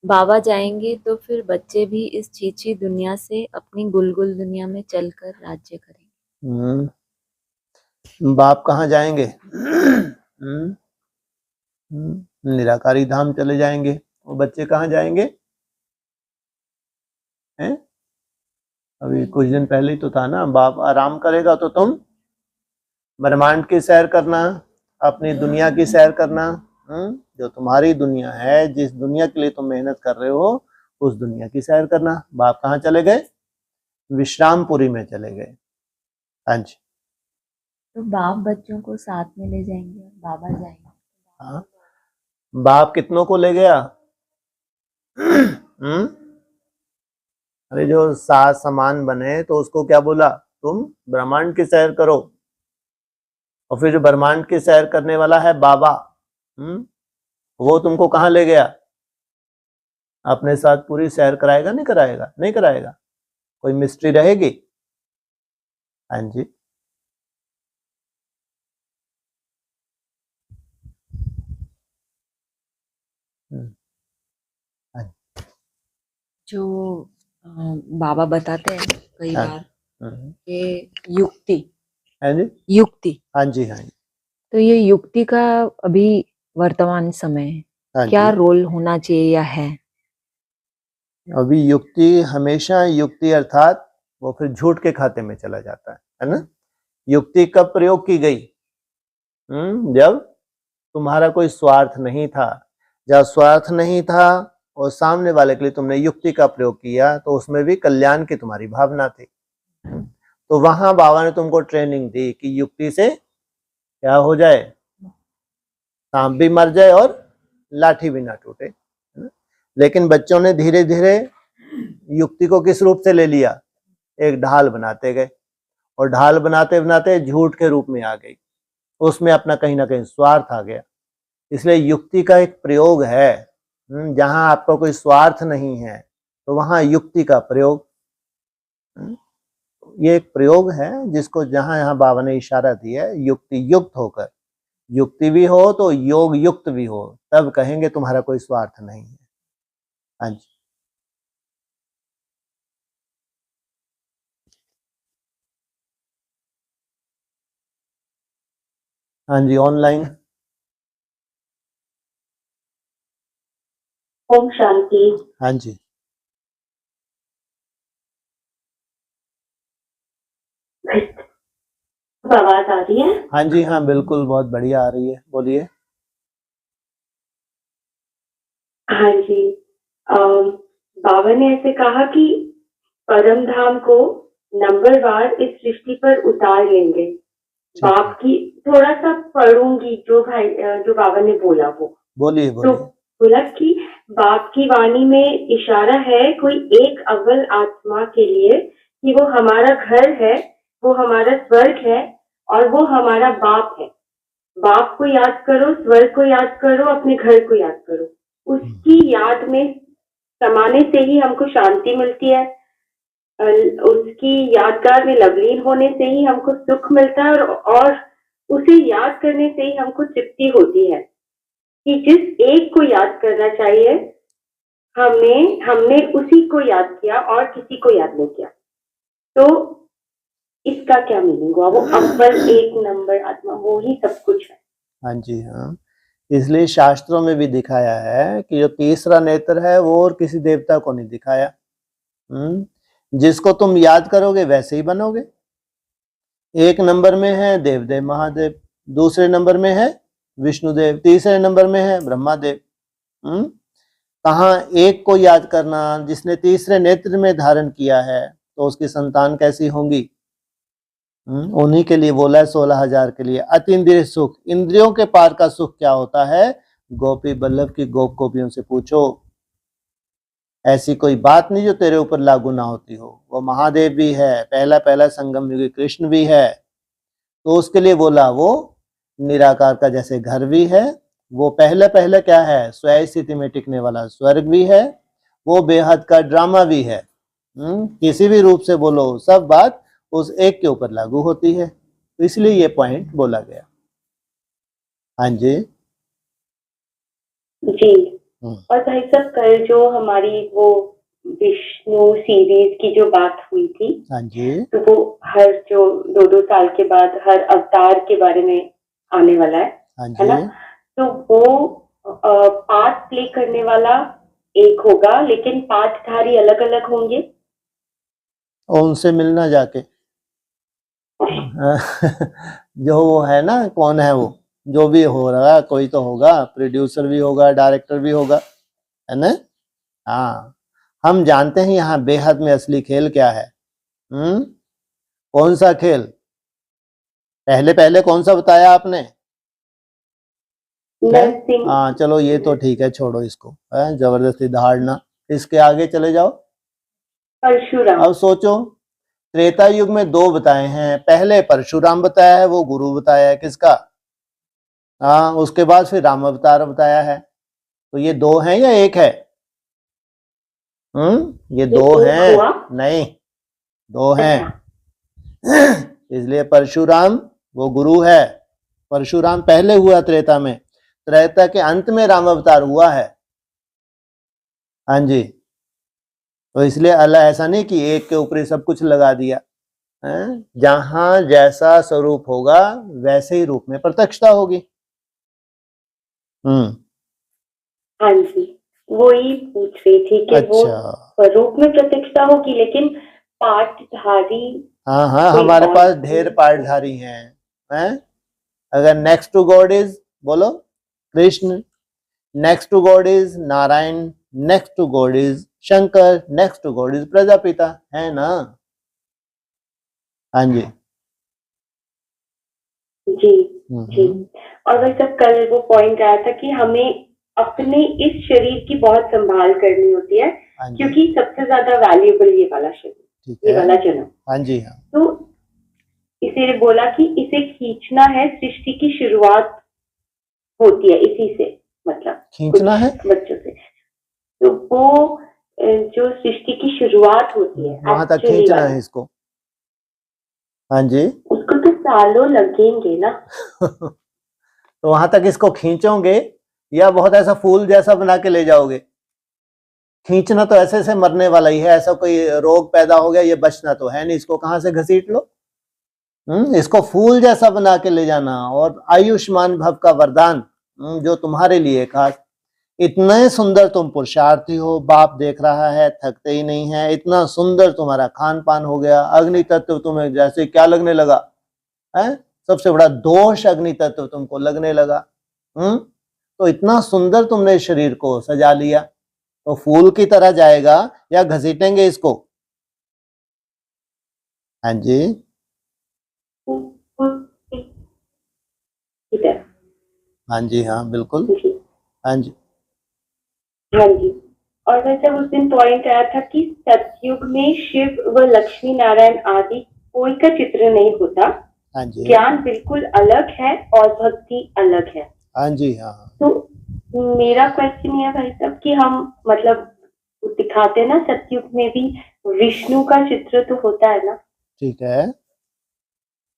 बाबा जाएंगे तो फिर बच्चे भी इस चीची दुनिया से अपनी गुलगुल दुनिया में चलकर राज्य करेंगे। बाप कहाँ जाएंगे? निराकारी धाम चले जाएंगे। और बच्चे कहाँ जाएंगे? हैं? अभी कुछ दिन पहले ही तो था ना, बाप आराम करेगा तो तुम ब्रह्मांड की सैर करना, अपनी दुनिया की सैर करना। जो तुम्हारी दुनिया है, जिस दुनिया के लिए तुम मेहनत कर रहे हो, उस दुनिया की सैर करना। बाप कहाँ चले गए? विश्रामपुरी में चले गए। हाँ जी। तो बाप बच्चों को साथ में ले जाएंगे और बाबा जाएंगे। हाँ, बाप कितनों को ले गया? अरे जो सात समान बने तो उसको क्या बोला? तुम ब्रह्मांड की सैर करो। और फिर जो ब्रह्मांड की सैर करने वाला है बाबा, वो तुमको कहाँ ले गया? अपने साथ पूरी सैर कराएगा नहीं कराएगा? नहीं कराएगा। कोई मिस्ट्री रहेगी? हाँ जी। जो बाबा बताते हैं कई हाँ। बार कि युक्ति, हाँ जी। युक्ति, हाँ जी। हाँ जी। तो ये युक्ति का अभी वर्तमान समय है, हाँ क्या जी। रोल होना चाहिए या है? अभी युक्ति, हमेशा युक्ति अर्थात वो फिर झूठ के खाते में चला जाता है ना। युक्ति कब प्रयोग की गई? जब तुम्हारा कोई स्वार्थ नहीं था। जब स्वार्थ नहीं था और सामने वाले के लिए तुमने युक्ति का प्रयोग किया, तो उसमें भी कल्याण की तुम्हारी भावना थी। तो वहां बाबा ने तुमको ट्रेनिंग दी कि युक्ति से क्या हो जाए? सांप भी मर जाए और लाठी भी ना टूटे, है ना। लेकिन बच्चों ने धीरे धीरे युक्ति को किस रूप से ले लिया? एक ढाल बनाते गए और ढाल बनाते बनाते झूठ के रूप में आ गई। उसमें अपना कहीं ना कहीं स्वार्थ आ गया। इसलिए युक्ति का एक प्रयोग है, जहां आपका कोई स्वार्थ नहीं है तो वहां युक्ति का प्रयोग। ये एक प्रयोग है जिसको जहां यहाँ बाबा ने इशारा दिया है, युक्ति युक्त होकर। युक्ति भी हो तो योग युक्त भी हो, तब कहेंगे तुम्हारा कोई स्वार्थ नहीं है। हाँ जी। हाँ जी, ऑनलाइन ओम शांति। हाँ जी। आवाज आ रही है? हाँ जी, हाँ बिल्कुल, बहुत बढ़िया आ रही है, बोलिए। हाँ जी। बाबा ने ऐसे कहा कि परम धाम को नंबरवार इस सृष्टि पर उतार लेंगे। ठीक है, बाप की थोड़ा सा पढ़ूंगी जो बाबा ने बोला वो। बोलिए तो बोलिए। बोला कि बाप की वाणी में इशारा है कोई एक अव्वल आत्मा के लिए कि वो हमारा घर है, वो हमारा स्वर्ग है और वो हमारा बाप है। बाप को याद करो, स्वर्ग को याद करो, अपने घर को याद करो। उसकी याद में समाने से ही हमको शांति मिलती है। उसकी यादगार में लवलीन होने से ही हमको सुख मिलता है और उसे याद करने से ही हमको तृप्ति होती है कि जिस एक को याद करना चाहिए हमने उसी को याद किया और किसी को याद नहीं किया। तो इसका क्या मीनिंग हुआ? वो अव्वल एक नंबर आत्मा, वो ही सब कुछ है। हाँ जी, हाँ। इसलिए शास्त्रों में भी दिखाया है कि जो तीसरा नेत्र है वो और किसी देवता को नहीं दिखाया। जिसको तुम याद करोगे वैसे ही बनोगे। एक नंबर में है देवदेव महादेव, दूसरे नंबर में है विष्णुदेव, तीसरे नंबर में है ब्रह्मादेव। कहाँ एक को याद करना, जिसने तीसरे नेत्र में धारण किया है तो उसकी संतान कैसी होंगी। उन्हीं के लिए बोला है 16,000 के लिए। अतीन्द्रिय सुख, इंद्रियों के पार का सुख क्या होता है, गोपी बल्लभ की गोप गोपियों से पूछो। ऐसी कोई बात नहीं जो तेरे ऊपर लागू ना होती हो। वो महादेव भी है, पहला पहला संगम युगी कृष्ण भी है, तो उसके लिए बोला वो निराकार का जैसे घर भी है, वो पहले पहले क्या है, स्वयं स्थिति में टिकने वाला स्वर्ग भी है, वो बेहद का ड्रामा भी है। किसी भी रूप से बोलो, सब बात उस एक के ऊपर लागू होती है, तो इसलिए ये पॉइंट बोला गया। हाँ जी जी। और भाई साहब कल जो हमारी वो विष्णु सीरीज की जो बात हुई थी, हाँ जी, तो वो हर जो 2-2 साल के बाद हर अवतार के बारे में आने वाला हाँ है ना? जी, तो वो पार्ट प्ले करने वाला एक होगा, लेकिन पाठधारी अलग अलग होंगे। और उनसे मिलना जाके। जो वो है ना, कौन है वो, जो भी हो रहा, कोई तो होगा, प्रोड्यूसर भी होगा, डायरेक्टर भी होगा, है ना। हाँ, हम जानते हैं यहाँ बेहद में असली खेल क्या है। कौन सा खेल, पहले पहले कौन सा बताया आपने? नरसिंह। हाँ चलो ये तो ठीक है, छोड़ो इसको, जबरदस्ती धारना। इसके आगे चले जाओ। परशुराम। अब सोचो, त्रेता युग में दो बताए हैं, पहले परशुराम बताया है, वो गुरु बताया है किसका। हाँ, उसके बाद फिर राम अवतार बताया है, तो ये दो हैं या एक है? ये दो हैं। नहीं, दो हैं। इसलिए परशुराम वो गुरु है, परशुराम पहले हुआ त्रेता में, त्रेता के अंत में राम अवतार हुआ है। हाँ जी, तो इसलिए अल्लाह ऐसा नहीं कि एक के ऊपर ही सब कुछ लगा दिया है। जहां जैसा स्वरूप होगा वैसे ही रूप में प्रत्यक्षता होगी। हाँ जी, वो ही पूछ रही थी कि वो स्वरूप में प्रत्यक्षता होगी, लेकिन पाठधारी। हाँ हाँ, कोई हमारे और पास ढेर पाठधारी हैं। अगर नेक्स्ट टू गॉड इज, बोलो Krishna, next to God is Narayan, next to God is Shankar, next to God is Prajapita, है ना। हाँ जी जी जी। और वैसे कल वो पॉइंट आया था कि हमें अपने इस शरीर की बहुत संभाल करनी होती है, क्योंकि सबसे ज्यादा वैल्यूएबल ये वाला शरीर, ये वाला जन्म। हाँ जी, हाँ। तो इसे बोला कि इसे खींचना है, सृष्टि की शुरुआत होती है इसी से, मतलब खींचना है बच्चों से। तो वो जो सृष्टि की शुरुआत होती है, वहां तक खींचना है इसको। हाँ जी, उसको तो सालों लगेंगे ना। तो वहां तक इसको खींचोगे या बहुत ऐसा फूल जैसा बना के ले जाओगे? खींचना तो ऐसे से मरने वाला ही है, ऐसा कोई रोग पैदा हो गया ये बचना तो है नहीं, इसको कहां से घसीट लो। इसको फूल जैसा बना के ले जाना, और आयुष्मान भव का वरदान जो तुम्हारे लिए खास। इतने सुंदर तुम पुरुषार्थी हो, बाप देख रहा है, थकते ही नहीं है, इतना सुंदर तुम्हारा खान पान हो गया, अग्नि तत्व तुम्हें जैसे क्या लगने लगा है, सबसे बड़ा दोष अग्नि तत्व तुमको लगने लगा। तो इतना सुंदर तुमने शरीर को सजा लिया, तो फूल की तरह जाएगा या घसीटेंगे इसको? हाँ जी, इधर। हाँ जी, हाँ बिल्कुल, जी। हाँ जी, हाँ जी। और वैसे उस दिन पॉइंट आया था कि सतयुग में शिव व लक्ष्मी नारायण आदि कोई का चित्र नहीं होता, हाँ जी, ज्ञान बिल्कुल अलग है और भक्ति अलग है। हाँ जी, हाँ तो मेरा क्वेश्चन ये है भाई साहब कि हम मतलब दिखाते ना सतयुग में भी विष्णु का चित्र तो होता है ना, ठीक है,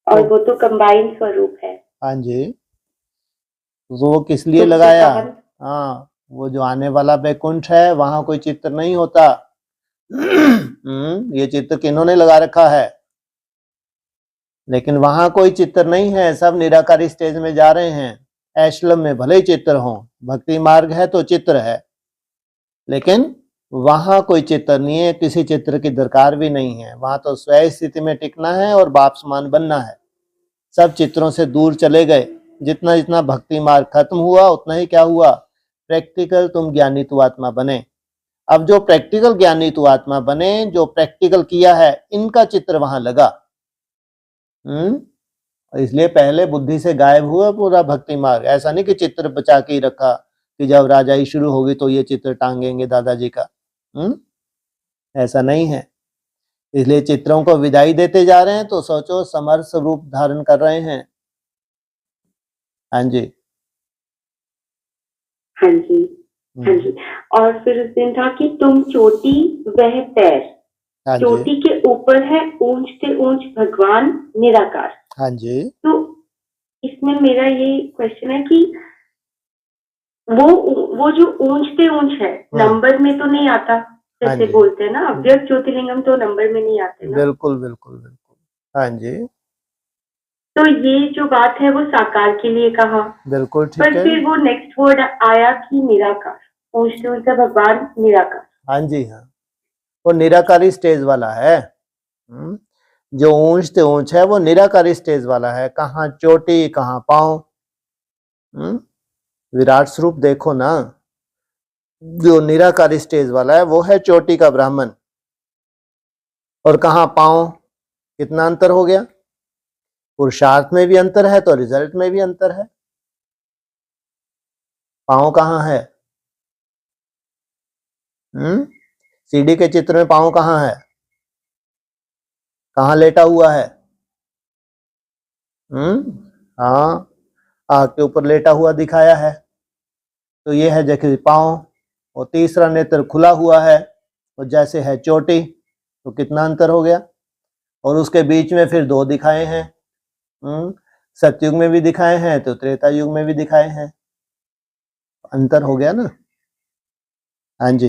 और वो तो कंबाइंड स्वरूप है। हाँ जी, वो किस लिए तो लगाया? भगवान हाँ, वो जो आने वाला बैकुंठ है वहां कोई चित्र नहीं होता। ये चित्र किन्होंने लगा रखा है? लेकिन वहां कोई चित्र नहीं है, सब निराकारी स्टेज में जा रहे हैं। ऐशलम में भले ही चित्र हो, भक्ति मार्ग है तो चित्र है, लेकिन वहां कोई चित्र नहीं है, किसी चित्र की दरकार भी नहीं है। वहां तो स्वयं स्थिति में टिकना है और बाप समान बनना है। सब चित्रों से दूर चले गए। जितना जितना भक्ति मार्ग खत्म हुआ उतना ही क्या हुआ? प्रैक्टिकल तुम ज्ञानी तु आत्मा बने। अब जो प्रैक्टिकल ज्ञानी तु आत्मा बने, जो प्रैक्टिकल किया है, इनका चित्र वहां लगा। इसलिए पहले बुद्धि से गायब हुआ पूरा भक्ति मार्ग। ऐसा नहीं कि चित्र बचा के ही रखा कि जब राजाई शुरू होगी तो ये चित्र टांगेंगे दादाजी का। ऐसा नहीं है। इसलिए चित्रों को विदाई देते जा रहे हैं तो सोचो समर्थ रूप धारण कर रहे हैं। हाँ जी, हाँ जी, हाँ जी। और फिर उस दिन था कि तुम चोटी वह पैर, हाँ जी, चोटी के ऊपर है ऊंचते ऊंच भगवान निराकार। हाँ जी, तो इसमें मेरा ये क्वेश्चन है कि वो जो ऊंचते ऊंच है नंबर में तो नहीं आता, हाँ जैसे जी, बोलते हैं ना अव्यक्त ज्योतिर्लिंगम तो नंबर में नहीं आते ना। बिल्कुल बिल्कुल बिल्कुल, हाँ जी, तो ये जो बात है वो साकार के लिए कहा, बिल्कुल ठीक पर है। फिर वो नेक्स्ट वर्ड आया कि निराकार, ऊंचते ऊंच भगवान निराकार। हाँ जी, हाँ, वो निराकारी स्टेज वाला है। जो ऊंच से ऊंच है वो निराकारी स्टेज वाला है। कहाँ चोटी कहाँ पांव। विराट स्वरूप देखो ना, जो निराकारी स्टेज वाला है वो है चोटी का ब्राह्मण। और कहाँ पांव, कितना अंतर हो गया? पुरुषार्थ में भी अंतर है तो रिजल्ट में भी अंतर है। पांव कहाँ है? सीढ़ी के चित्र में पांव कहाँ है? कहाँ लेटा हुआ है? हाँ, आग के ऊपर लेटा हुआ दिखाया है, तो ये है जैसे पांव। और तीसरा नेत्र खुला हुआ है और जैसे है चोटी, तो कितना अंतर हो गया? और उसके बीच में फिर दो दिखाए हैं। सतयुग में भी दिखाए हैं तो त्रेता युग में भी दिखाए हैं, अंतर हो गया ना। हाँ जी,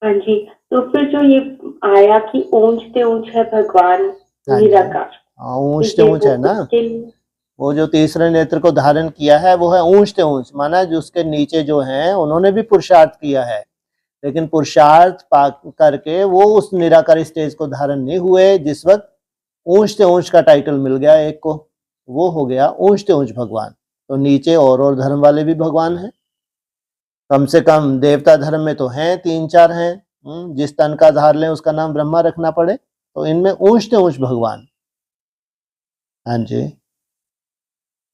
हाँ जी। तो फिर जो ये आया कि ऊंचते ऊंच है भगवान हाँ जी, निराकार, हाँ, ऊंच से ऊंच है ना। उसके लिए वो जो तीसरे नेत्र को धारण किया है वो है ऊंच से ऊंच, माना जो उसके नीचे जो हैं उन्होंने भी पुरुषार्थ किया है, लेकिन पुरुषार्थ पा करके वो उस निराकारी स्टेज को धारण नहीं हुए जिस वक्त ऊंच से ऊंच का टाइटल मिल गया एक को, वो हो गया ऊंच से ऊंच भगवान। तो नीचे और धर्म वाले भी भगवान हैं, कम से कम देवता धर्म में तो हैं, 3-4 हैं। जिस तन का धार लें उसका नाम ब्रह्मा रखना पड़े, तो इनमें ऊंच से ऊंच भगवान। हाँ जी,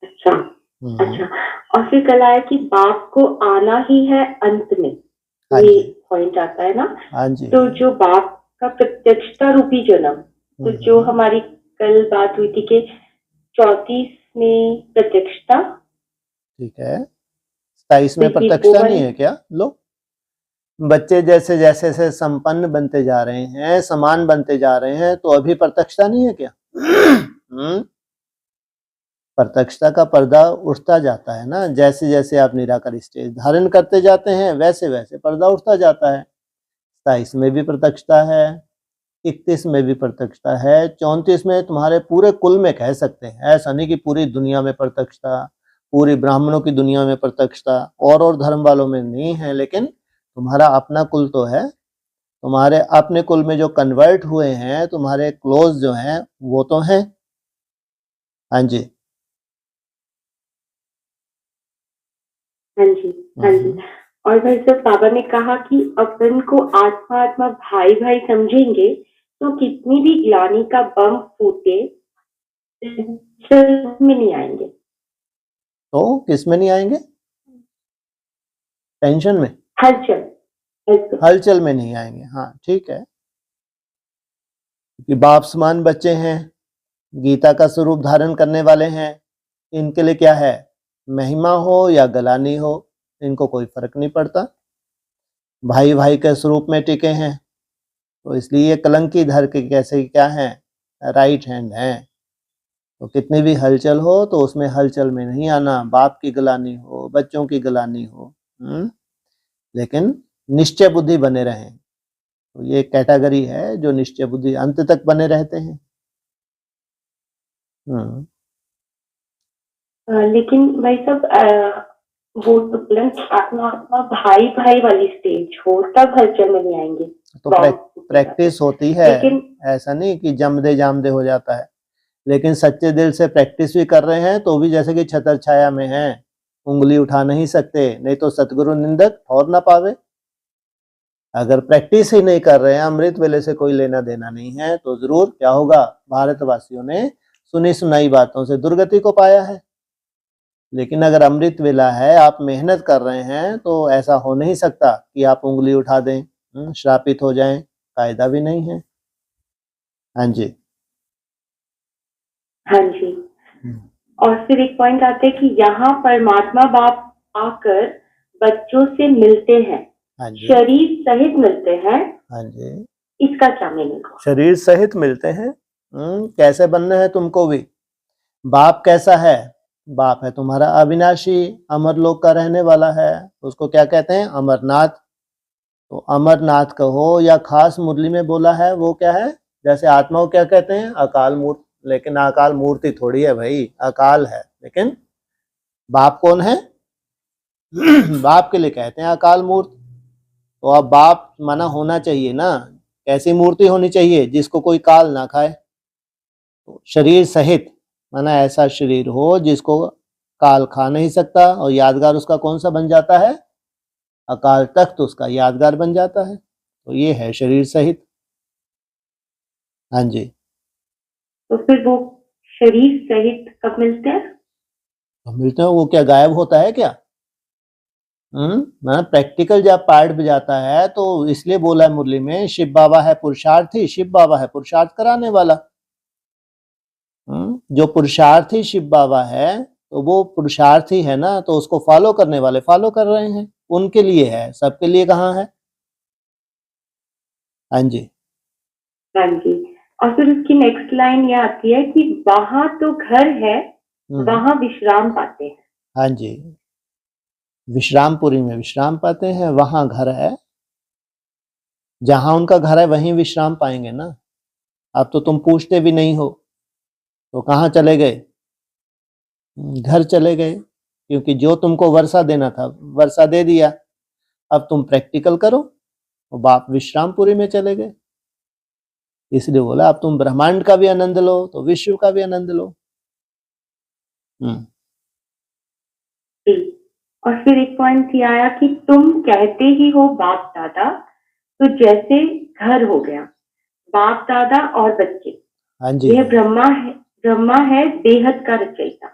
अच्छा, अच्छा। और फिर कल आया कि बाप को आना ही है अंत में, हाँ ये जी, पॉइंट आता है ना। हाँ जी, तो जो बाप का प्रत्यक्षता रूपी जन्म, तो जो हमारी कल बात हुई थी कि 34 में प्रत्यक्षता, ठीक है। 27 में देखिए प्रत्यक्षता नहीं है क्या? लो, बच्चे जैसे जैसे से संपन्न बनते जा रहे हैं, समान बनते जा रहे हैं, तो अभी प्रत्यक्षता नहीं है क्या? प्रत्यक्षता का पर्दा उठता जाता है ना, जैसे जैसे आप निराकारी स्टेज धारण करते जाते हैं वैसे वैसे पर्दा उठता जाता है। 27 में भी प्रत्यक्षता है, 31 में भी प्रत्यक्षता है, 34 में तुम्हारे पूरे कुल में कह सकते हैं, ऐसा नहीं कि पूरी दुनिया में प्रत्यक्षता, पूरी ब्राह्मणों की दुनिया में प्रत्यक्षता और धर्म वालों में नहीं है, लेकिन तुम्हारा अपना कुल तो है। तुम्हारे अपने कुल में जो कन्वर्ट हुए हैं, तुम्हारे क्लोज जो हैं, वो तो हैं। हाँ जी। हाँ जी, हाँ जी। और भाई साहब, बाबा ने कहा कि अपन को आत्मा आत्मा भाई भाई समझेंगे तो कितनी भी ग्लानि का बम फूटे में नहीं आएंगे। तो किस में नहीं आएंगे? टेंशन में, हलचल, हलचल। हलचल में नहीं आएंगे। हाँ ठीक है, कि बाप समान बच्चे हैं, गीता का स्वरूप धारण करने वाले हैं, इनके लिए क्या है, महिमा हो या गलानी हो, इनको कोई फर्क नहीं पड़ता। भाई भाई के स्वरूप में टिके हैं, तो इसलिए ये कलंकी धर के कैसे क्या है, राइट हैंड हैं। तो कितनी भी हलचल हो तो उसमें हलचल में नहीं आना, बाप की गलानी हो, बच्चों की गलानी हो, लेकिन निश्चय बुद्धि बने रहें। तो ये कैटेगरी है जो निश्चय बुद्धि अंत तक बने रहते हैं। लेकिन भाई साहब, वो तो तुरंत आत्मा आत्मा भाई भाई वाली स्टेज हो तब हलचल में नहीं आएंगे। तो प्रैक्टिस होती है, लेकिन ऐसा नहीं कि जमदे जामदे हो जाता है, लेकिन सच्चे दिल से प्रैक्टिस भी कर रहे हैं तो भी जैसे कि छतर छाया में हैं, उंगली उठा नहीं सकते, नहीं तो सतगुरु निंदक ठौर ना पावे। अगर प्रैक्टिस ही नहीं कर रहे हैं, अमृत वेले से कोई लेना देना नहीं है, तो जरूर क्या होगा, भारतवासियों ने सुनी सुनाई बातों से दुर्गति को पाया है। लेकिन अगर अमृत वेला है, आप मेहनत कर रहे हैं, तो ऐसा हो नहीं सकता कि आप उंगली उठा दें, श्रापित हो जाएं, कायदा भी नहीं है। हाँ जी, हाँ जी। और फिर एक पॉइंट आता है कि यहाँ परमात्मा बाप आकर बच्चों से मिलते हैं, हाँ जी, शरीर सहित मिलते हैं। हाँ जी, इसका क्या मीनिंग? शरीर सहित मिलते हैं। कैसे बनना है तुमको भी? बाप कैसा है? बाप है तुम्हारा अविनाशी, अमर लोक का रहने वाला है, उसको क्या कहते हैं, अमरनाथ। तो अमरनाथ कहो या खास मुरली में बोला है वो क्या है, जैसे आत्मा को क्या कहते हैं, अकाल मूर्त। लेकिन अकाल मूर्ति थोड़ी है भाई, अकाल है। लेकिन बाप कौन है? बाप के लिए कहते हैं अकाल मूर्त। तो अब बाप माना होना चाहिए ना, कैसी मूर्ति होनी चाहिए, जिसको कोई काल ना खाए। तो शरीर सहित माना ऐसा शरीर हो जिसको काल खा नहीं सकता, और यादगार उसका कौन सा बन जाता है, अकाल तख्त उसका यादगार बन जाता है। तो ये है शरीर सहित। हाँ जी। तो फिर वो शरीर सहित कब मिलते हैं? तो मिलते हैं, वो क्या गायब होता है क्या? प्रैक्टिकल जब पार्ट में जाता है, तो इसलिए बोला है मुरली में, शिव बाबा है पुरुषार्थी, शिव बाबा है पुरुषार्थ कराने वाला। जो पुरुषार्थी शिव बाबा है, तो वो पुरुषार्थी है ना, तो उसको फॉलो करने वाले फॉलो कर रहे हैं, उनके लिए है, सबके लिए कहाँ है। हाँ जी, हाँ जी। और फिर उसकी नेक्स्ट लाइन ये आती है कि वहां तो घर है, वहां विश्राम पाते हैं। हाँ जी, विश्रामपुरी में विश्राम पाते हैं, वहां घर है। जहां उनका घर है वहीं विश्राम पाएंगे ना। अब तो तुम पूछते भी नहीं हो, तो कहाँ चले गए? घर चले गए, क्योंकि जो तुमको वर्षा देना था वर्षा दे दिया। अब तुम प्रैक्टिकल करो, तो बाप विश्रामपुरी में चले गए। इसलिए बोला अब तुम ब्रह्मांड का भी आनंद लो तो विश्व का भी आनंद लो। और फिर एक पॉइंट ये आया कि तुम कहते ही हो बाप दादा, तो जैसे घर हो गया, बाप दादा और बच्चे। हाँ जी, यह ब्रह्मा है बेहद का रचयिता।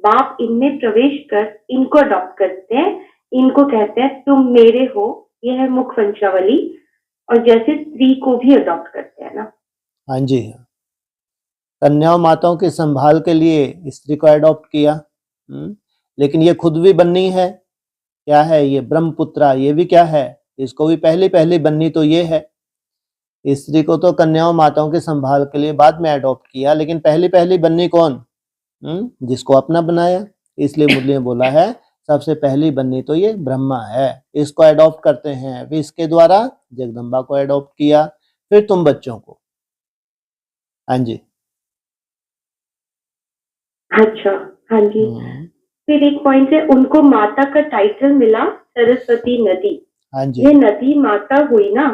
बाप इनमें प्रवेश कर इनको अडॉप्ट करते हैं, इनको कहते हैं तुम मेरे हो। यह है मुख वंशावली। और जैसे स्त्री को भी अडॉप्ट करते हैं ना। हाँ जी, कन्याओं माताओं की संभाल के लिए स्त्री को अडॉप्ट किया। लेकिन ये खुद भी बननी है, क्या है ये ब्रह्मपुत्रा, ये भी क्या है, इसको भी पहली पहली बननी तो ये है। स्त्री को तो कन्याओं माताओं की संभाल के लिए बाद में अडॉप्ट किया, लेकिन पहली पहली बननी कौन, जिसको अपना बनाया। इसलिए मुरली ने बोला है सबसे पहली बननी तो ये ब्रह्मा है, इसको अडॉप्ट करते हैं, फिर इसके द्वारा जगदम्बा को अडॉप्ट किया, फिर तुम बच्चों को। हाँ जी, अच्छा, हाँ जी। फिर एक पॉइंट है, उनको माता का टाइटल मिला सरस्वती नदी। हाँ जी। ये नदी माता हुई ना,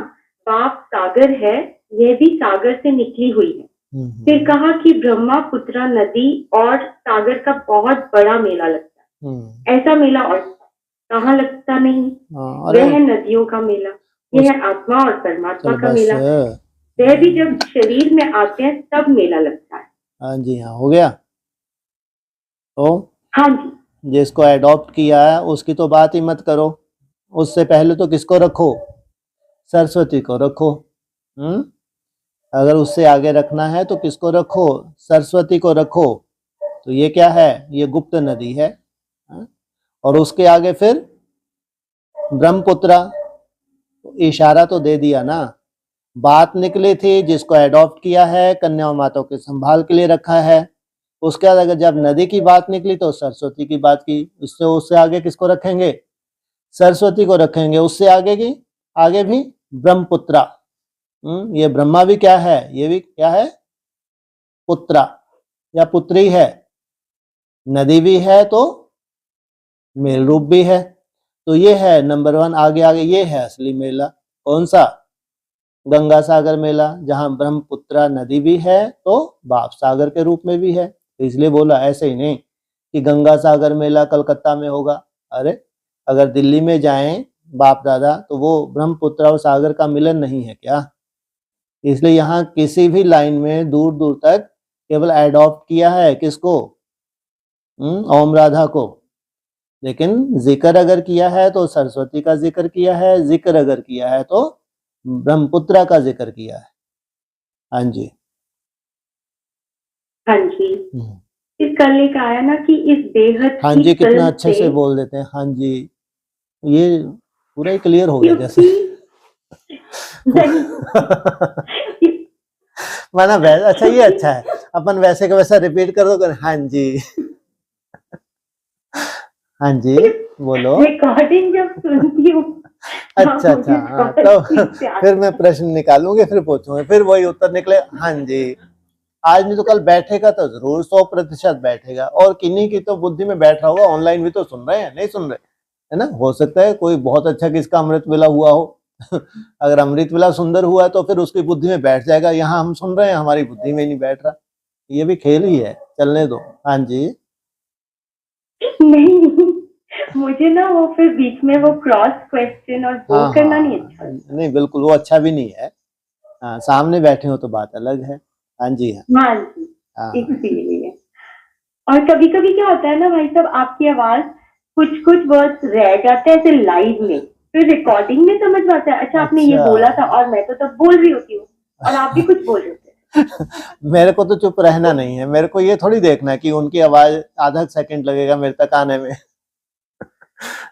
बाप सागर है, यह भी सागर से निकली हुई है। फिर कहा कि ब्रह्मपुत्रा नदी और सागर का बहुत बड़ा मेला लगता है। ऐसा मेला और कहाँ लगता नहीं। वह है नदियों का मेला, यह है आत्मा और परमात्मा का मेला। वह भी जब शरीर में आते हैं तब मेला लगता है। हाँ जी, हाँ, हो गया। तो हाँ जी, जिसको एडॉप्ट किया है उसकी तो बात ही मत करो। उससे पहले तो किसको रखो? सरस्वती को रखो। अगर उससे आगे रखना है तो किसको रखो? सरस्वती को रखो। तो ये क्या है? ये गुप्त नदी है। और उसके आगे फिर ब्रह्मपुत्रा। तो इशारा तो दे दिया ना। बात निकली थी, जिसको एडॉप्ट किया है कन्या माता के संभाल के लिए रखा है। उसके बाद अगर जब नदी की बात निकली तो सरस्वती की बात की। उससे आगे किसको रखेंगे? सरस्वती को रखेंगे। उससे आगे भी ब्रह्मपुत्रा। ये ब्रह्मा भी क्या है? ये भी क्या है? पुत्रा या पुत्री है। नदी भी है तो मेल रूप भी है। तो ये है नंबर 1। आगे ये है असली मेला। कौन सा? गंगा सागर मेला, जहां ब्रह्मपुत्रा नदी भी है तो बाप सागर के रूप में भी है। तो इसलिए बोला, ऐसे ही नहीं कि गंगा सागर मेला कलकत्ता में होगा। अरे अगर दिल्ली में जाएं बाप दादा तो वो ब्रह्मपुत्रा और सागर का मिलन नहीं है क्या? इसलिए यहाँ किसी भी लाइन में दूर दूर तक केवल एडॉप्ट किया है किसको? ओम राधा को। लेकिन जिक्र अगर किया है तो सरस्वती का जिक्र किया है, जिक्र अगर किया है तो ब्रह्मपुत्रा का जिक्र किया है। हाँ जी, हाँ जी। इस कल एक आया ना कि इस बेहद हाँ जी, कितना अच्छे से बोल देते हैं। हाँ जी, ये पूरा ही क्लियर हो गया जैसे। माना वैसे अच्छा, ये अच्छा है। अपन वैसे का वैसा रिपीट कर दो। हाँ जी, हाँ जी, बोलो। रिकॉर्डिंग जब सुनती हूँ अच्छा, हाँ, तो फिर मैं प्रश्न निकालूंगी, फिर पूछूंगी, फिर वही उत्तर निकले। हाँ जी, आज नहीं तो कल बैठेगा तो जरूर 100% बैठेगा। और किन्हीं की तो बुद्धि में बैठ रहा होगा। ऑनलाइन भी तो सुन रहे हैं, नहीं सुन रहे है ना? हो सकता है कोई बहुत अच्छा किसका अमृत वेला हुआ हो। अगर अमृत वेला सुंदर हुआ है तो फिर उसकी बुद्धि में बैठ जाएगा। यहाँ हम सुन रहे हैं, हमारी बुद्धि में नहीं बैठ रहा। ये भी खेल ही है, चलने दो। हाँ जी, नहीं, मुझे ना वो फिर बीच में वो क्रॉस क्वेश्चन और वो करना नहीं अच्छा। नहीं, बिल्कुल वो अच्छा भी नहीं है। हाँ, सामने बैठे हो तो बात अलग है। हाँ जी, हाँ जी, इसीलिए। और कभी कभी क्या होता है ना भाई साहब, आपकी आवाज कुछ वर्ड्स रह जाते हैं ऐसे लाइव में, फिर रिकॉर्डिंग में समझ में आता है, अच्छा आपने ये बोला था और मैं तो तब बोल रही होती हूँ और आप भी कुछ बोल रहे थे। मेरे को तो चुप रहना नहीं है। मेरे को ये थोड़ी देखना है कि उनकी आवाज आधा सेकंड लगेगा मेरे तक आने में।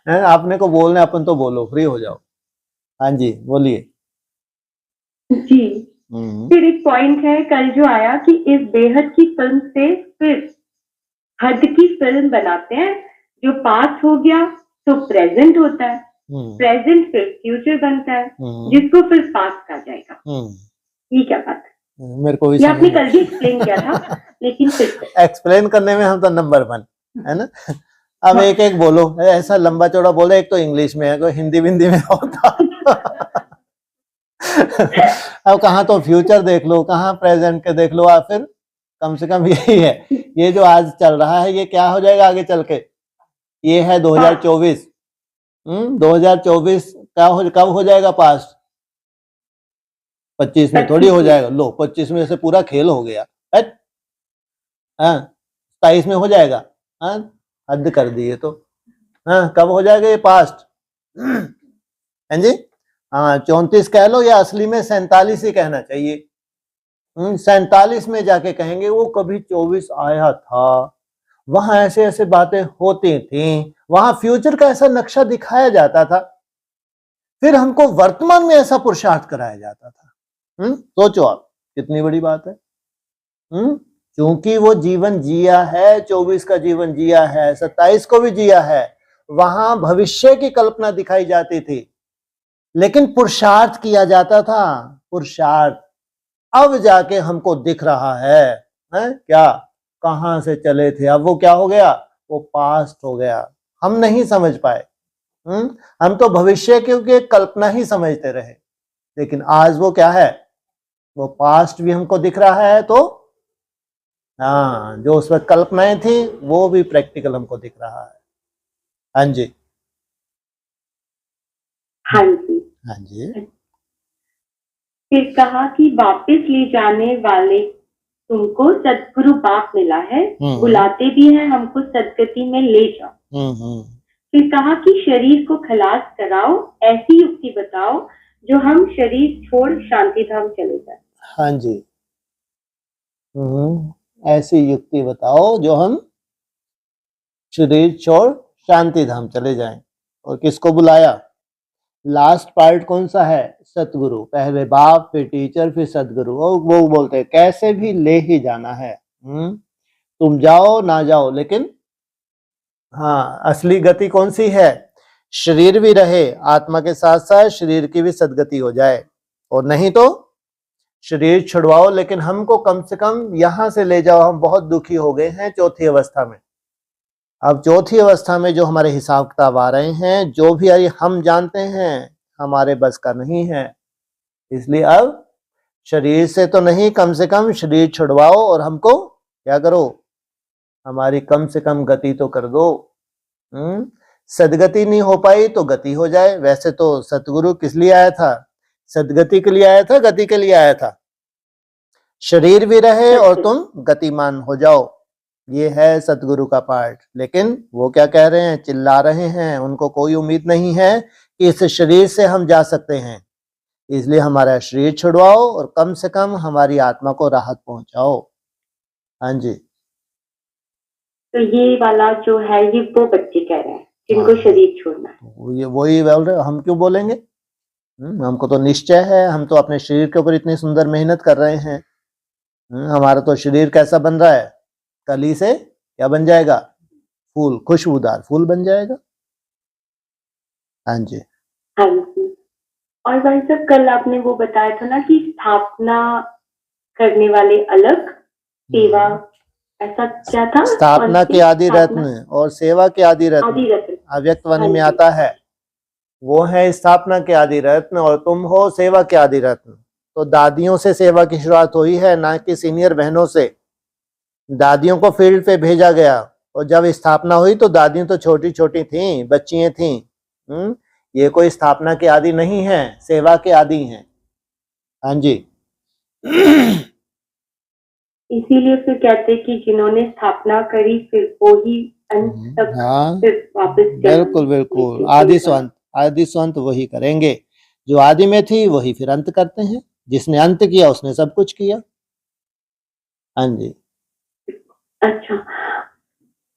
आपने को बोलना, अपन तो बोलो, फ्री हो जाओ। हाँ जी, बोलिए जी। फिर एक पॉइंट है कल जो आया कि इस बेहद की फिल्म से फिर हद की फिल्म बनाते हैं। जो पास हो गया तो प्रेजेंट होता है, प्रेजेंट फिर फ्यूचर बनता है, जिसको फिर पास कहा जाएगा। ये क्या बात है? मेरे को भी आपने कल भी एक्सप्लेन किया था, लेकिन फिर एक्सप्लेन करने में हम तो नंबर 1 है ना। अब एक एक बोलो, ऐसा लंबा चौड़ा बोलो। एक तो इंग्लिश में है, कोई हिंदी में होता। अब कहाँ तो फ्यूचर देख लो, कहाँ प्रेजेंट के देख लो। आप फिर कम से कम यही है, ये जो आज चल रहा है ये क्या हो जाएगा आगे चल के? ये है 2024। 2024 कब हो जाएगा पास? 25 में थोड़ी हो जाएगा। लो, 25 में से पूरा खेल हो गया। 27 में हो जाएगा। हद कर दिए तो। कब हो जाएगा ये पास्ट? हाँ जी, 34 कह लो, या असली में 47 ही कहना चाहिए। 47 में जाके कहेंगे वो कभी 24 आया था, वहां ऐसे ऐसे बातें होती थी, वहां फ्यूचर का ऐसा नक्शा दिखाया जाता था, फिर हमको वर्तमान में ऐसा पुरुषार्थ कराया जाता था। सोचो आप, कितनी बड़ी बात है। क्योंकि वो जीवन जिया है, 24 का जीवन जिया है, 27 को भी जिया है, वहां भविष्य की कल्पना दिखाई जाती थी, लेकिन पुरुषार्थ किया जाता था। पुरुषार्थ अब जाके हमको दिख रहा है क्या कहां से चले थे, अब वो क्या हो गया? वो पास्ट हो गया, हम नहीं समझ पाए। हम तो भविष्य की कल्पना ही समझते रहे, लेकिन आज वो क्या है, वो पास्ट भी हमको दिख रहा है। तो हाँ, जो उस वक्त कल्पनाएं थी वो भी प्रैक्टिकल हमको दिख रहा है। हाँ जी, हाँ जी। हाँ जी। फिर कहा कि वापस ले जाने वाले तुमको सदगुरु बाप मिला है, बुलाते भी हैं हमको सदगति में ले जाओ। फिर कहा कि शरीर को खलास कराओ, ऐसी युक्ति बताओ जो हम शरीर छोड़ शांति धाम चले जाए। हाँ जी। ऐसी युक्ति बताओ जो हम शरीर छोड़ शांति धाम चले जाएं। और किसको बुलाया? लास्ट पार्ट कौन सा है? सतगुरु। पहले बाप, फिर टीचर, फिर सतगुरु। वो बोलते हैं कैसे भी ले ही जाना है। तुम जाओ ना जाओ, लेकिन हाँ, असली गति कौन सी है? शरीर भी रहे, आत्मा के साथ साथ शरीर की भी सदगति हो जाए। और नहीं तो शरीर छुड़वाओ, लेकिन हमको कम से कम यहां से ले जाओ। हम बहुत दुखी हो गए हैं चौथी अवस्था में। अब चौथी अवस्था में जो हमारे हिसाब किताब आ रहे हैं, जो भी हम जानते हैं, हमारे बस का नहीं है। इसलिए अब शरीर से तो नहीं, कम से कम शरीर छुड़वाओ और हमको क्या करो, हमारी कम से कम गति तो कर दो। सदगति नहीं हो पाई तो गति हो जाए। वैसे तो सतगुरु किस लिए आया था? सदगति के लिए आया था, गति के लिए आया था। शरीर भी रहे और तुम गतिमान हो जाओ, ये है सतगुरु का पार्ट। लेकिन वो क्या कह रहे हैं? चिल्ला रहे हैं। उनको कोई उम्मीद नहीं है कि इस शरीर से हम जा सकते हैं। इसलिए हमारा शरीर छुड़वाओ और कम से कम हमारी आत्मा को राहत पहुंचाओ। हाँ जी। तो ये वाला जो है, ये वो बच्चे कह रहे हैं जिनको शरीर छोड़ना है। ये वही बोल रहे, हम क्यों बोलेंगे? हमको तो निश्चय है। हम तो अपने शरीर के ऊपर इतनी सुंदर मेहनत कर रहे हैं। हमारा तो शरीर कैसा बन रहा है? कली से क्या बन जाएगा? फूल, खुशबूदार फूल बन जाएगा। हाँ जी। हाँ जी। और भाई साहब, कल आपने वो बताया था ना कि स्थापना करने वाले अलग, सेवा, ऐसा क्या था? स्थापना के आदि रत्न और सेवा के आदि रत्न अव्यक्त वाणी में आता है। वो है स्थापना के आदि रत्न और तुम हो सेवा के आदि रत्न। तो दादियों से सेवा की शुरुआत हुई है, ना कि सीनियर बहनों से। दादियों को फील्ड पे भेजा गया और जब स्थापना हुई तो दादियां तो छोटी छोटी थीं, बच्चियां थीं। ये कोई स्थापना के आदि नहीं है, सेवा के आदि हैं। हाँ जी। इसीलिए फिर कहते कि जिन्होंने स्थापना करी फिर वो ही अंत तक फिर वापस बिल्कुल बिल्कुल, आदि स्वंत वही करेंगे। जो आदि में थी वही फिर अंत करते हैं। जिसने अंत किया उसने सब कुछ किया। हाँ जी। अच्छा,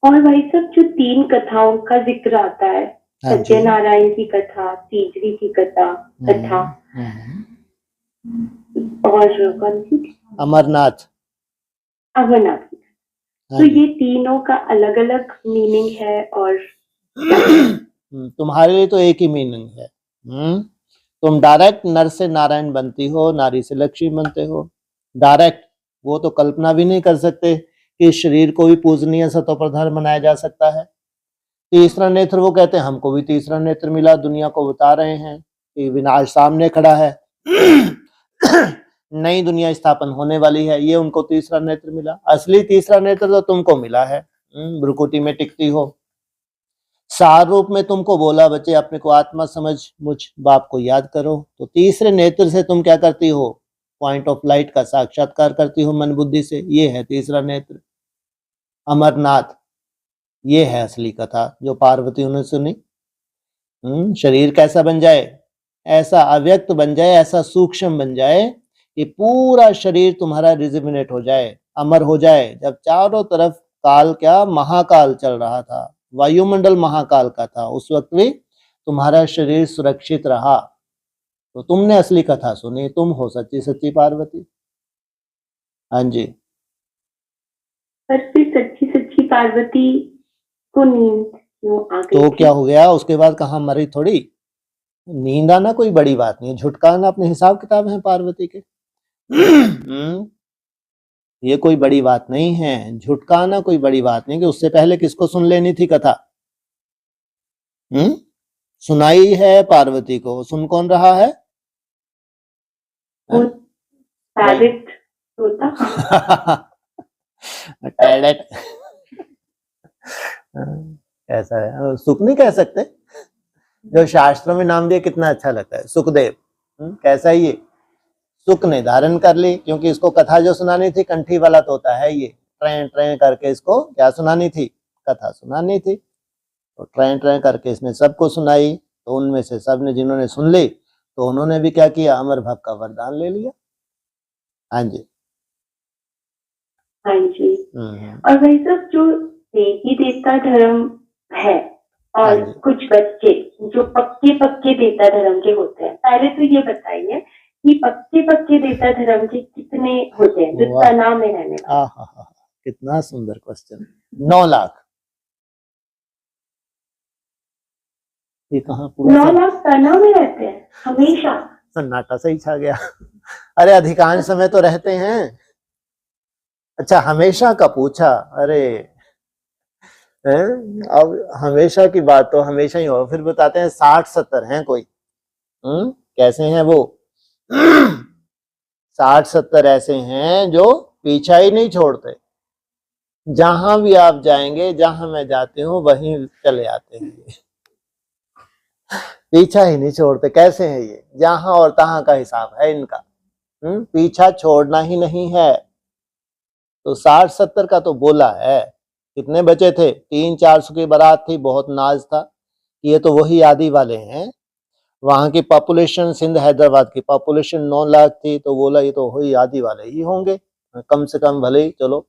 और भाई साहब, जो 3 कथाओं का जिक्र आता है, सत्यनारायण की कथा, तीजरी की कथा, और कौन सी? अमरनाथ की। तो ये तीनों का अलग अलग मीनिंग है और तुम्हारे लिए तो एक ही मीनिंग है। तुम डायरेक्ट नर से नारायण बनती हो, नारी से लक्ष्मी बनते हो। डायरेक्ट। वो तो कल्पना भी नहीं कर सकते कि इस शरीर को भी पूजनीय सतो प्रधान बनाया जा सकता है। तीसरा नेत्र, वो कहते हैं हमको भी तीसरा नेत्र मिला। दुनिया को बता रहे हैं कि विनाश सामने खड़ा है, नई दुनिया स्थापन होने वाली है। ये उनको तीसरा नेत्र मिला। असली तीसरा नेत्र तो तुमको मिला है। भ्रुकुटी में टिकती हो। सार रूप में तुमको बोला, बच्चे अपने को आत्मा समझ, मुझ बाप को याद करो। तो तीसरे नेत्र से तुम क्या करती हो? पॉइंट ऑफ लाइट का साक्षात्कार करती हो मन बुद्धि से। ये है तीसरा नेत्र। अमरनाथ, ये है असली कथा जो पार्वती ने सुनी। शरीर कैसा बन जाए? ऐसा अव्यक्त बन जाए, ऐसा सूक्ष्म बन जाए कि पूरा शरीर तुम्हारा रिजुविनेट हो जाए, अमर हो जाए। जब चारों तरफ काल, क्या महाकाल चल रहा था, वायुमंडल महाकाल का था, उस वक्त भी तुम्हारा शरीर सुरक्षित रहा। तो तुमने असली कथा सुनी, तुम हो सच्ची सच्ची पार्वती। हाँ जी। पर फिर सच्ची सच्ची पार्वती को नींद क्यों आ गई? तो क्या हो गया? उसके बाद कहाँ मरी थोड़ी। नींद आना कोई बड़ी बात नहीं है, झुटकाना अपने हिसाब किताब है पार्वती के। ये कोई बड़ी बात नहीं है, झुटकाना कोई बड़ी बात नहीं कि उससे पहले किसको सुन लेनी थी कथा। सुनाई है पार्वती को, सुन कौन रहा है? वो पैरेट तोता। टैलेंट। ऐसा है, सुख नहीं कह सकते, जो शास्त्रों में नाम दिया कितना अच्छा लगता है, सुखदेव। कैसा है ये? सुख ने धारण कर ली, क्योंकि इसको कथा जो सुनानी थी, कंठी वाला तोता है ये, ट्रें ट्रें करके इसको क्या सुनानी थी? कथा सुनानी थी। तो ट्रें ट्रें करके इसने सबको सुनाई, तो उनमें से सब ने जिन्होंने सुन ली तो उन्होंने भी क्या किया? अमर भक्त का वरदान ले लिया। हाँ जी। हाँ जी। और वही सब जो देवी देवता धर्म है, और हाँ जी। कुछ बच्चे जो पक्के पक्के देवता धर्म के होते हैं, पहले तो ये बताइए कि पक्के पक्के देवता धर्म के कितने होते हैं जो वाह। तना में रहने वाले? आहा, कितना सुंदर क्वेश्चन। 9 लाख। ये कहाँ पूरा 9 लाख तना में रहते हैं हमेशा? सन्नाटा सही छा गया। अरे अधिकांश समय तो रहते हैं। अच्छा, हमेशा का पूछा? अरे अब हमेशा की बात तो हमेशा ही हो, फिर बताते हैं 60-70 हैं कोई। कैसे हैं वो? 60-70 ऐसे हैं जो पीछा ही नहीं छोड़ते, जहां भी आप जाएंगे, जहां मैं जाती हूँ वहीं चले आते हैं, पीछा ही नहीं छोड़ते। कैसे हैं ये? जहां और तहां का हिसाब है इनका, पीछा छोड़ना ही नहीं है। तो 60-70 का तो बोला है। कितने बचे थे? 300-400 की बारात थी, बहुत नाज था। ये तो वही आदि वाले हैं। वहां की पॉपुलेशन, सिंध हैदराबाद की पॉपुलेशन 9 लाख थी, तो बोला ये तो वही आदि वाले ही होंगे, कम से कम भले ही चलो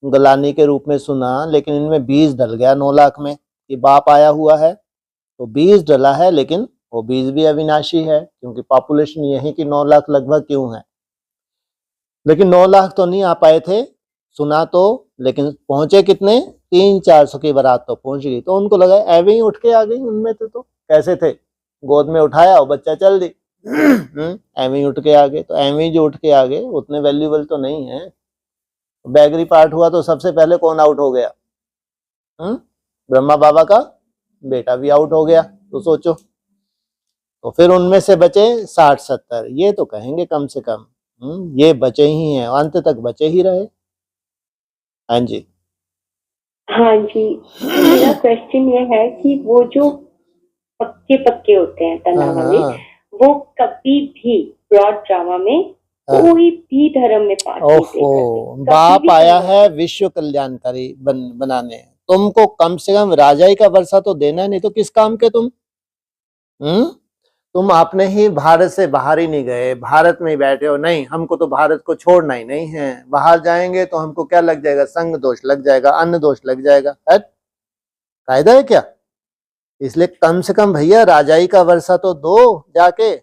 गलानी के रूप में सुना, लेकिन इनमें बीज डल गया 9 लाख में कि बाप आया हुआ है, तो बीज डला है, लेकिन वो बीज भी अविनाशी है, क्योंकि पॉपुलेशन यही की 9 लाख लगभग क्यों है। लेकिन 9 लाख तो नहीं आ पाए थे, सुना तो, लेकिन पहुंचे कितने? 300-400 की बारात तो पहुंच गई, तो उनको लगा एवं ही उठ के आ गई। उनमें तो कैसे थे? गोद में उठाया और बच्चा चल दी। एवं ही उठ के आ गए। तो एवं ही जो उठ के आ गए उतने वैल्यूबल तो नहीं है। बैगरी पार्ट हुआ तो सबसे पहले कौन आउट हो गया? ब्रह्मा बाबा का बेटा भी आउट हो गया। तो सोचो, तो फिर उनमें से बचे 60-70। ये तो कहेंगे कम से कम ये बचे ही हैं, अंत तक बचे ही रहे। हाँ जी। हाँ जी। मेरा क्वेश्चन ये है कि वो जो पक्के पक्के होते हैं तना वाले, वो कभी भी ब्रॉड ड्रामा में कोई भी धर्म में पार्ट नहीं लेते। बाप आया है विश्व कल्याणकारी बनाने, तुमको कम से कम राजाई का वर्षा तो देना, नहीं तो किस काम के तुम अपने ही भारत से बाहर ही नहीं गए, भारत में ही बैठे हो। नहीं, हमको तो भारत को छोड़ना ही नहीं है, बाहर जाएंगे तो हमको क्या लग जाएगा? संग दोष लग जाएगा, अन्न दोष लग जाएगा। कायदा है क्या? इसलिए कम से कम भैया राजाई का वर्षा तो दो जाके।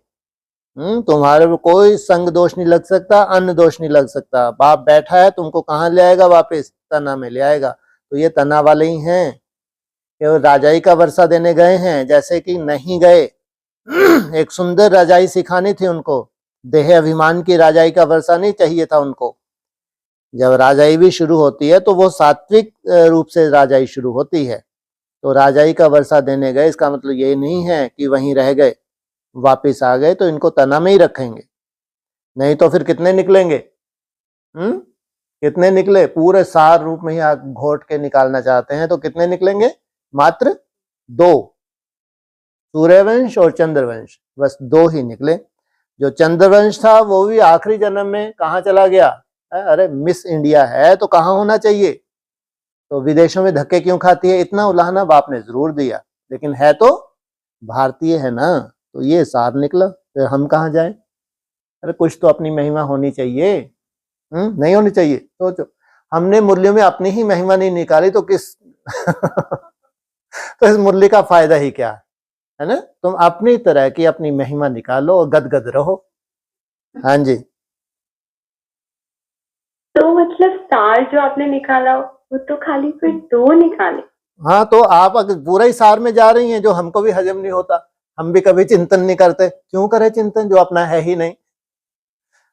तुम्हारे को कोई संग दोष नहीं लग सकता, अन्न दोष नहीं लग सकता। बाप बैठा है, तुमको कहाँ ले आएगा? वापस तना में ले आएगा। तो ये तना वाले ही हैं कि राजाई का वर्षा देने गए हैं, जैसे कि नहीं गए। एक सुंदर राजाई सिखानी थी उनको, देह अभिमान की राजाई का वर्षा नहीं चाहिए था उनको। जब राजाई भी शुरू होती है तो वो सात्विक रूप से राजाई शुरू होती है। तो राजाई का वर्षा देने गए, इसका मतलब ये नहीं है कि वहीं रह गए, वापिस आ गए तो इनको तना में ही रखेंगे। नहीं तो फिर कितने निकलेंगे? कितने निकले? पूरे सार रूप में ही घोट के निकालना चाहते हैं तो कितने निकलेंगे? मात्र 2, सूर्यवंश और चंद्रवंश, बस 2 ही निकले। जो चंद्रवंश था वो भी आखिरी जन्म में कहाँ चला गया? अरे मिस इंडिया है तो कहाँ होना चाहिए? तो विदेशों में धक्के क्यों खाती है? इतना उलाहना बाप ने जरूर दिया, लेकिन है तो भारतीय है ना। तो ये सार निकला, फिर हम कहाँ जाए? अरे कुछ तो अपनी महिमा होनी चाहिए। नहीं होनी चाहिए? सोचो, हमने मुरली में अपनी ही महिमा नहीं निकाली तो किस तो इस मुरली का फायदा ही क्या है ना? तुम अपनी तरह की अपनी महिमा निकालो और गदगद रहो। हाँ जी। तो मतलब सार जो आपने निकाला वो तो खाली फिर 2 निकाले। हाँ, तो आप अगर पूरा ही सार में जा रही हैं जो हमको भी हजम नहीं होता, हम भी कभी चिंतन नहीं करते। क्यों करे चिंतन जो अपना है ही नहीं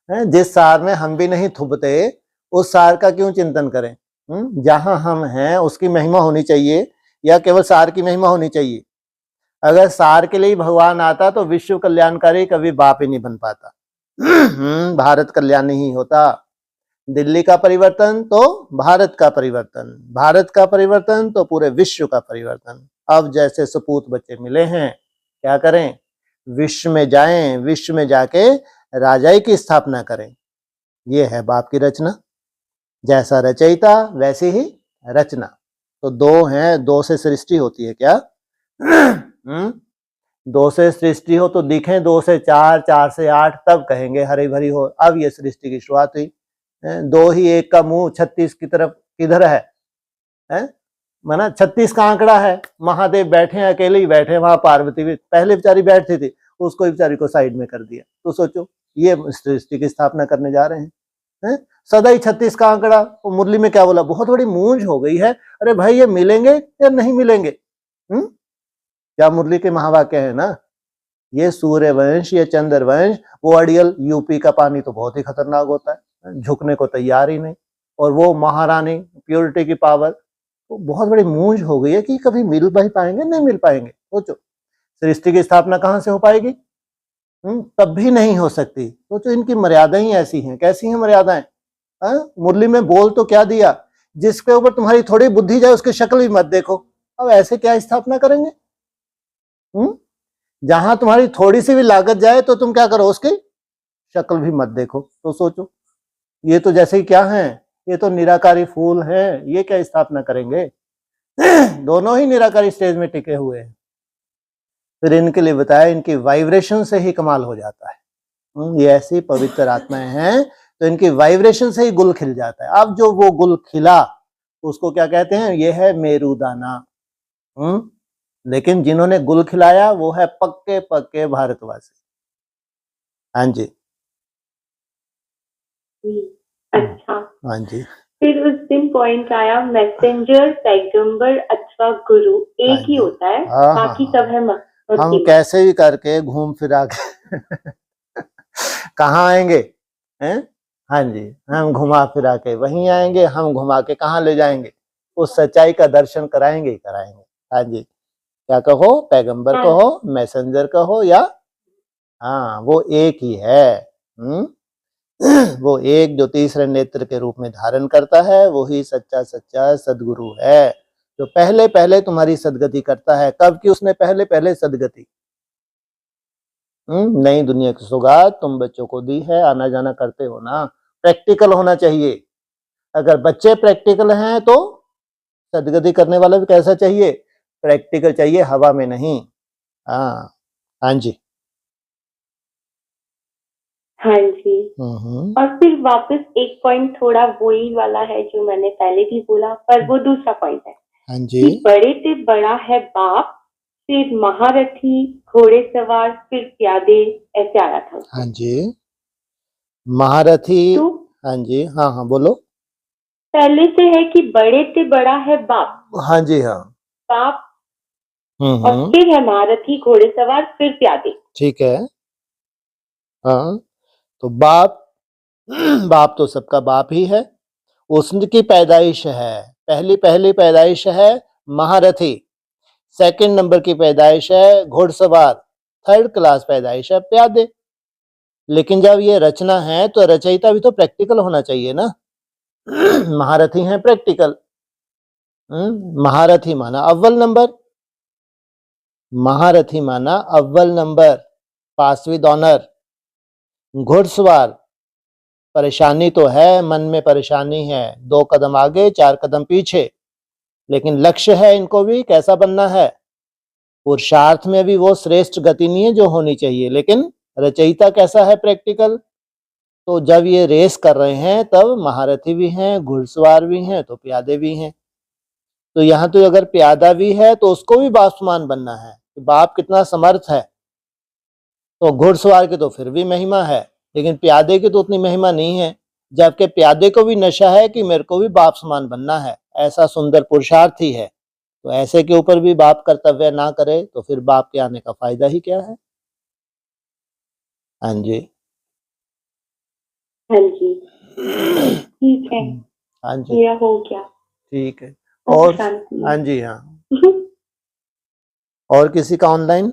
है? जिस सार में हम भी नहीं थुबते उस सार का क्यों चिंतन करें? जहां हम हैं उसकी महिमा होनी चाहिए या केवल सार की महिमा होनी चाहिए? अगर सार के लिए ही भगवान आता तो विश्व कल्याणकारी कभी बाप ही नहीं बन पाता। भारत कल्याणी ही होता। दिल्ली का परिवर्तन तो भारत का परिवर्तन, भारत का परिवर्तन तो पूरे विश्व का परिवर्तन। अब जैसे सपूत बच्चे मिले हैं, क्या करें? विश्व में जाएं, विश्व में जाके राजाई की स्थापना करें। ये है बाप की रचना। जैसा रचयिता वैसी ही रचना। तो दो हैं, दो से सृष्टि होती है क्या? दो से सृष्टि हो तो दिखें, दो से चार, चार से आठ, तब कहेंगे हरी भरी हो। अब ये सृष्टि की शुरुआत हुई। दो ही एक का मुंह 36 की तरफ किधर है? माना 36 का आंकड़ा है। महादेव बैठे हैं, अकेले ही बैठे, वहां पार्वती भी पहले बेचारी बैठती थी, उसको बेचारी को साइड में कर दिया। तो सोचो, ये सृष्टि की स्थापना करने जा रहे हैं। सदा ही 36 का आंकड़ा। तो मुरली में क्या बोला? बहुत बड़ी मूंज हो गई है। अरे भाई, ये मिलेंगे या नहीं मिलेंगे? क्या मुरली के महावाक्य है ना, ये सूर्यवंश, ये चंद्रवंश, वो अड़ियल यूपी का पानी तो बहुत ही खतरनाक होता है, झुकने को तैयार ही नहीं। और वो महारानी प्योरिटी की पावर, तो बहुत बड़ी मूंज हो गई है कि कभी मिल भी पाएंगे, नहीं मिल पाएंगे। सोचो, सृष्टि की स्थापना कहां से हो पाएगी? तब भी नहीं हो सकती। सोचो, इनकी मर्यादाएं ही ऐसी हैं। कैसी हैं मर्यादाएं? मुरली में बोल तो क्या दिया, जिसके ऊपर तुम्हारी थोड़ी बुद्धि जाए उसकी शक्ल भी मत देखो। अब ऐसे क्या स्थापना करेंगे? जहां तुम्हारी थोड़ी सी भी लागत जाए तो तुम क्या करो, उसकी शक्ल भी मत देखो। तो सोचो, ये तो जैसे ही क्या है, ये तो निराकारी फूल है, ये क्या स्थापना करेंगे? दोनों ही निराकारी स्टेज में टिके हुए हैं। फिर इनके लिए बताया, इनकी वाइब्रेशन से ही कमाल हो जाता है। ये ऐसी पवित्र आत्माएं हैं, तो इनकी वाइब्रेशन से ही गुल खिल जाता है। अब जो वो गुल खिला उसको क्या कहते हैं? ये है मेरुदाना। लेकिन जिन्होंने गुल खिलाया वो है पक्के पक्के भारतवासी। हाँ जी। अच्छा। हाँ जी। फिर उस दिन पॉइंट आया, मैसेंजर, पैगंबर अथवा गुरु एक ही होता है, बाकी सब है हम कैसे भी करके घूम फिरा के कहाँ आएंगे? हैं? हाँ जी, हम घुमा फिरा के वहीं आएंगे। हम घुमा के कहाँ ले जाएंगे? उस सच्चाई का दर्शन कराएंगे ही कराएंगे। हाँ जी, क्या कहो, पैगंबर कहो, मैसेंजर कहो, या हाँ, वो एक ही है। वो एक जो तीसरे नेत्र के रूप में धारण करता है, वही सच्चा सच्चा सदगुरु है, जो पहले पहले तुम्हारी सदगति करता है। कब की उसने पहले पहले सदगति? नई दुनिया की सौगात तुम बच्चों को दी है, आना जाना करते हो ना। प्रैक्टिकल होना चाहिए। अगर बच्चे प्रैक्टिकल हैं तो सदगति करने वाला भी कैसा चाहिए? प्रैक्टिकल चाहिए, हवा में नहीं। हाँ जी। हाँ जी। और फिर वापस एक पॉइंट थोड़ा वही वाला है जो मैंने पहले भी बोला, पर वो दूसरा पॉइंट है। हाँ जी। कि बड़े से बड़ा है बाप, फिर महारथी, घोड़े सवार, फिर प्यादे, ऐसे आया था। हाँ जी, महारथी। तो हाँ जी, हाँ हाँ बोलो। पहले से है कि बड़े से बड़ा है बाप। हाँ जी, हाँ, बाप। और फिर है महारथी, घोड़े सवार, फिर प्यादे। ठीक है। हाँ, तो बाप बाप तो सबका बाप ही है। उसकी पैदाइश है, पहली पहली पैदाइश है महारथी। सेकंड नंबर की पैदाइश है घुड़सवार। थर्ड क्लास पैदाइश है प्यादे। लेकिन जब ये रचना है तो रचयिता भी तो प्रैक्टिकल होना चाहिए ना। महारथी हैं प्रैक्टिकल। महारथी माना अव्वल नंबर, महारथी माना अव्वल नंबर, पास विद ऑनर। घुड़सवार, परेशानी तो है, मन में परेशानी है, 2 कदम आगे 4 कदम पीछे, लेकिन लक्ष्य है इनको भी कैसा बनना है। पुरुषार्थ में भी वो श्रेष्ठ गति नहीं है जो होनी चाहिए, लेकिन रचयिता कैसा है? प्रैक्टिकल। तो जब ये रेस कर रहे हैं तब महारथी भी हैं, घुड़सवार भी हैं, तो प्यादे भी हैं। तो यहाँ तो अगर प्यादा भी है तो उसको भी बाप समान बनना है, बाप कितना समर्थ है। तो घुड़सवार की तो फिर भी महिमा है, लेकिन प्यादे की तो उतनी महिमा नहीं है। जबकि प्यादे को भी नशा है कि मेरे को भी बाप समान बनना है, ऐसा सुंदर पुरुषार्थ ही है। तो ऐसे के ऊपर भी बाप कर्तव्य ना करे तो फिर बाप के आने का फायदा ही क्या है? हाँ जी। हाँ जी। ठीक है, हाँ जी, मेरा हो गया। ठीक है। ओम और शांति। हाँ जी, हाँ, और किसी का ऑनलाइन?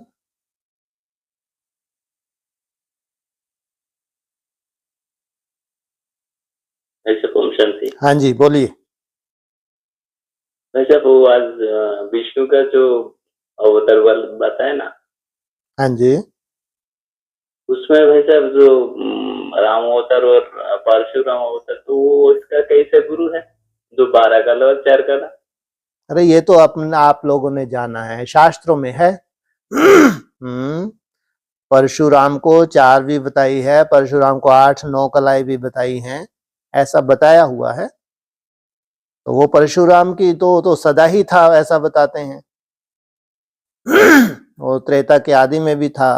ऐसे ओम शांति। हाँ जी, बोलिए। भाई साहब वो आज विष्णु का जो अवतार वाला बताया ना, हाँ जी, उसमें भाई साहब जो राम अवतार और परशुराम अवतार, तो वो इसका कैसे गुरु है जो 12 काला और 4 काला? अरे ये तो आप लोगों ने जाना है, शास्त्रों में है। परशुराम को 4 भी बताई है, परशुराम को 8-9 कलाई भी बताई हैं, ऐसा बताया हुआ है। तो वो परशुराम की तो सदा ही था, ऐसा बताते हैं। वो त्रेता के आदि में भी था,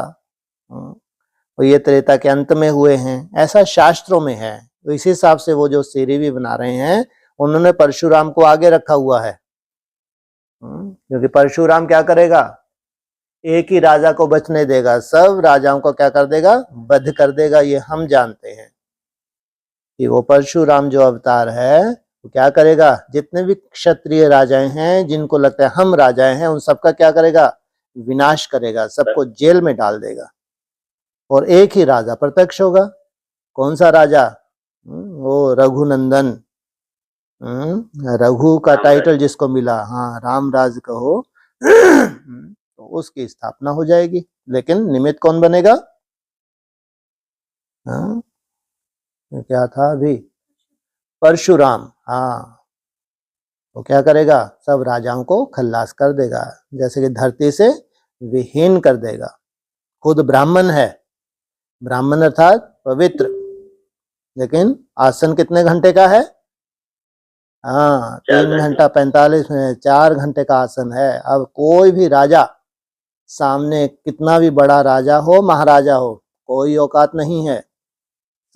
और ये त्रेता के अंत में हुए हैं, ऐसा शास्त्रों में है। तो इस हिसाब से वो जो सीरी भी बना रहे हैं, उन्होंने परशुराम को आगे रखा हुआ है। क्योंकि परशुराम क्या करेगा, एक ही राजा को बचने देगा, सब राजाओं को क्या कर देगा, वध कर देगा। ये हम जानते हैं कि वो परशुराम जो अवतार है वो क्या करेगा, जितने भी क्षत्रिय राजाएं हैं, जिनको लगता है हम राजाएं हैं, उन सबका क्या करेगा, विनाश करेगा, सबको जेल में डाल देगा। और एक ही राजा प्रत्यक्ष होगा। कौन सा राजा? वो रघुनंदन, रघु का टाइटल जिसको मिला, हाँ, रामराज कहो। तो उसकी स्थापना हो जाएगी। लेकिन निमित्त कौन बनेगा? हाँ, क्या था अभी, परशुराम। हाँ, वो क्या करेगा, सब राजाओं को खल्लास कर देगा, जैसे कि धरती से विहीन कर देगा। खुद ब्राह्मण है, ब्राह्मण अर्थात पवित्र, लेकिन आसन कितने घंटे का है? हाँ, 3 घंटा 45 मिनट, 4 घंटे का आसन है। अब कोई भी राजा सामने, कितना भी बड़ा राजा हो, महाराजा हो, कोई औकात नहीं है,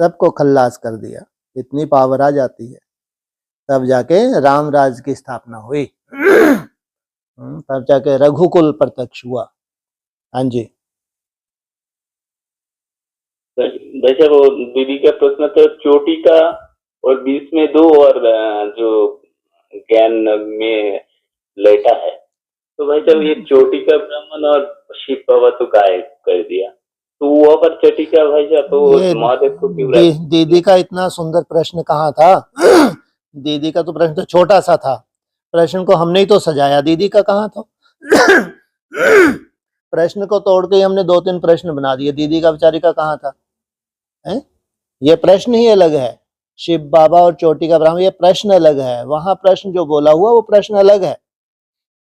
सबको खल्लास कर दिया। इतनी पावर आ जाती है। तब जाके रामराज की स्थापना हुई। तब जाके रघुकुल प्रत्यक्ष हुआ। हाँ जी, वैसे वो दीदी का प्रश्न तो चोटी का और बीच में 2 और जो ज्ञान में लेटा है, तो भाई साहब ये चोटी का ब्राह्मण और शिव बाबा तो गायब कर दिया, तो वो पर चटी का भाई साहब तो ये महादेव को क्यों दीदी का इतना सुंदर प्रश्न कहाँ था। दीदी का तो प्रश्न तो छोटा सा था, प्रश्न को हमने ही तो सजाया, दीदी का कहाँ था। प्रश्न को तोड़ के हमने 2-3 प्रश्न बना दिए, दीदी का बेचारी का कहाँ था है? ये प्रश्न ही अलग है, शिव बाबा और चोटी का ब्राह्मण, ये प्रश्न अलग है। वहां प्रश्न जो बोला हुआ वो प्रश्न अलग है।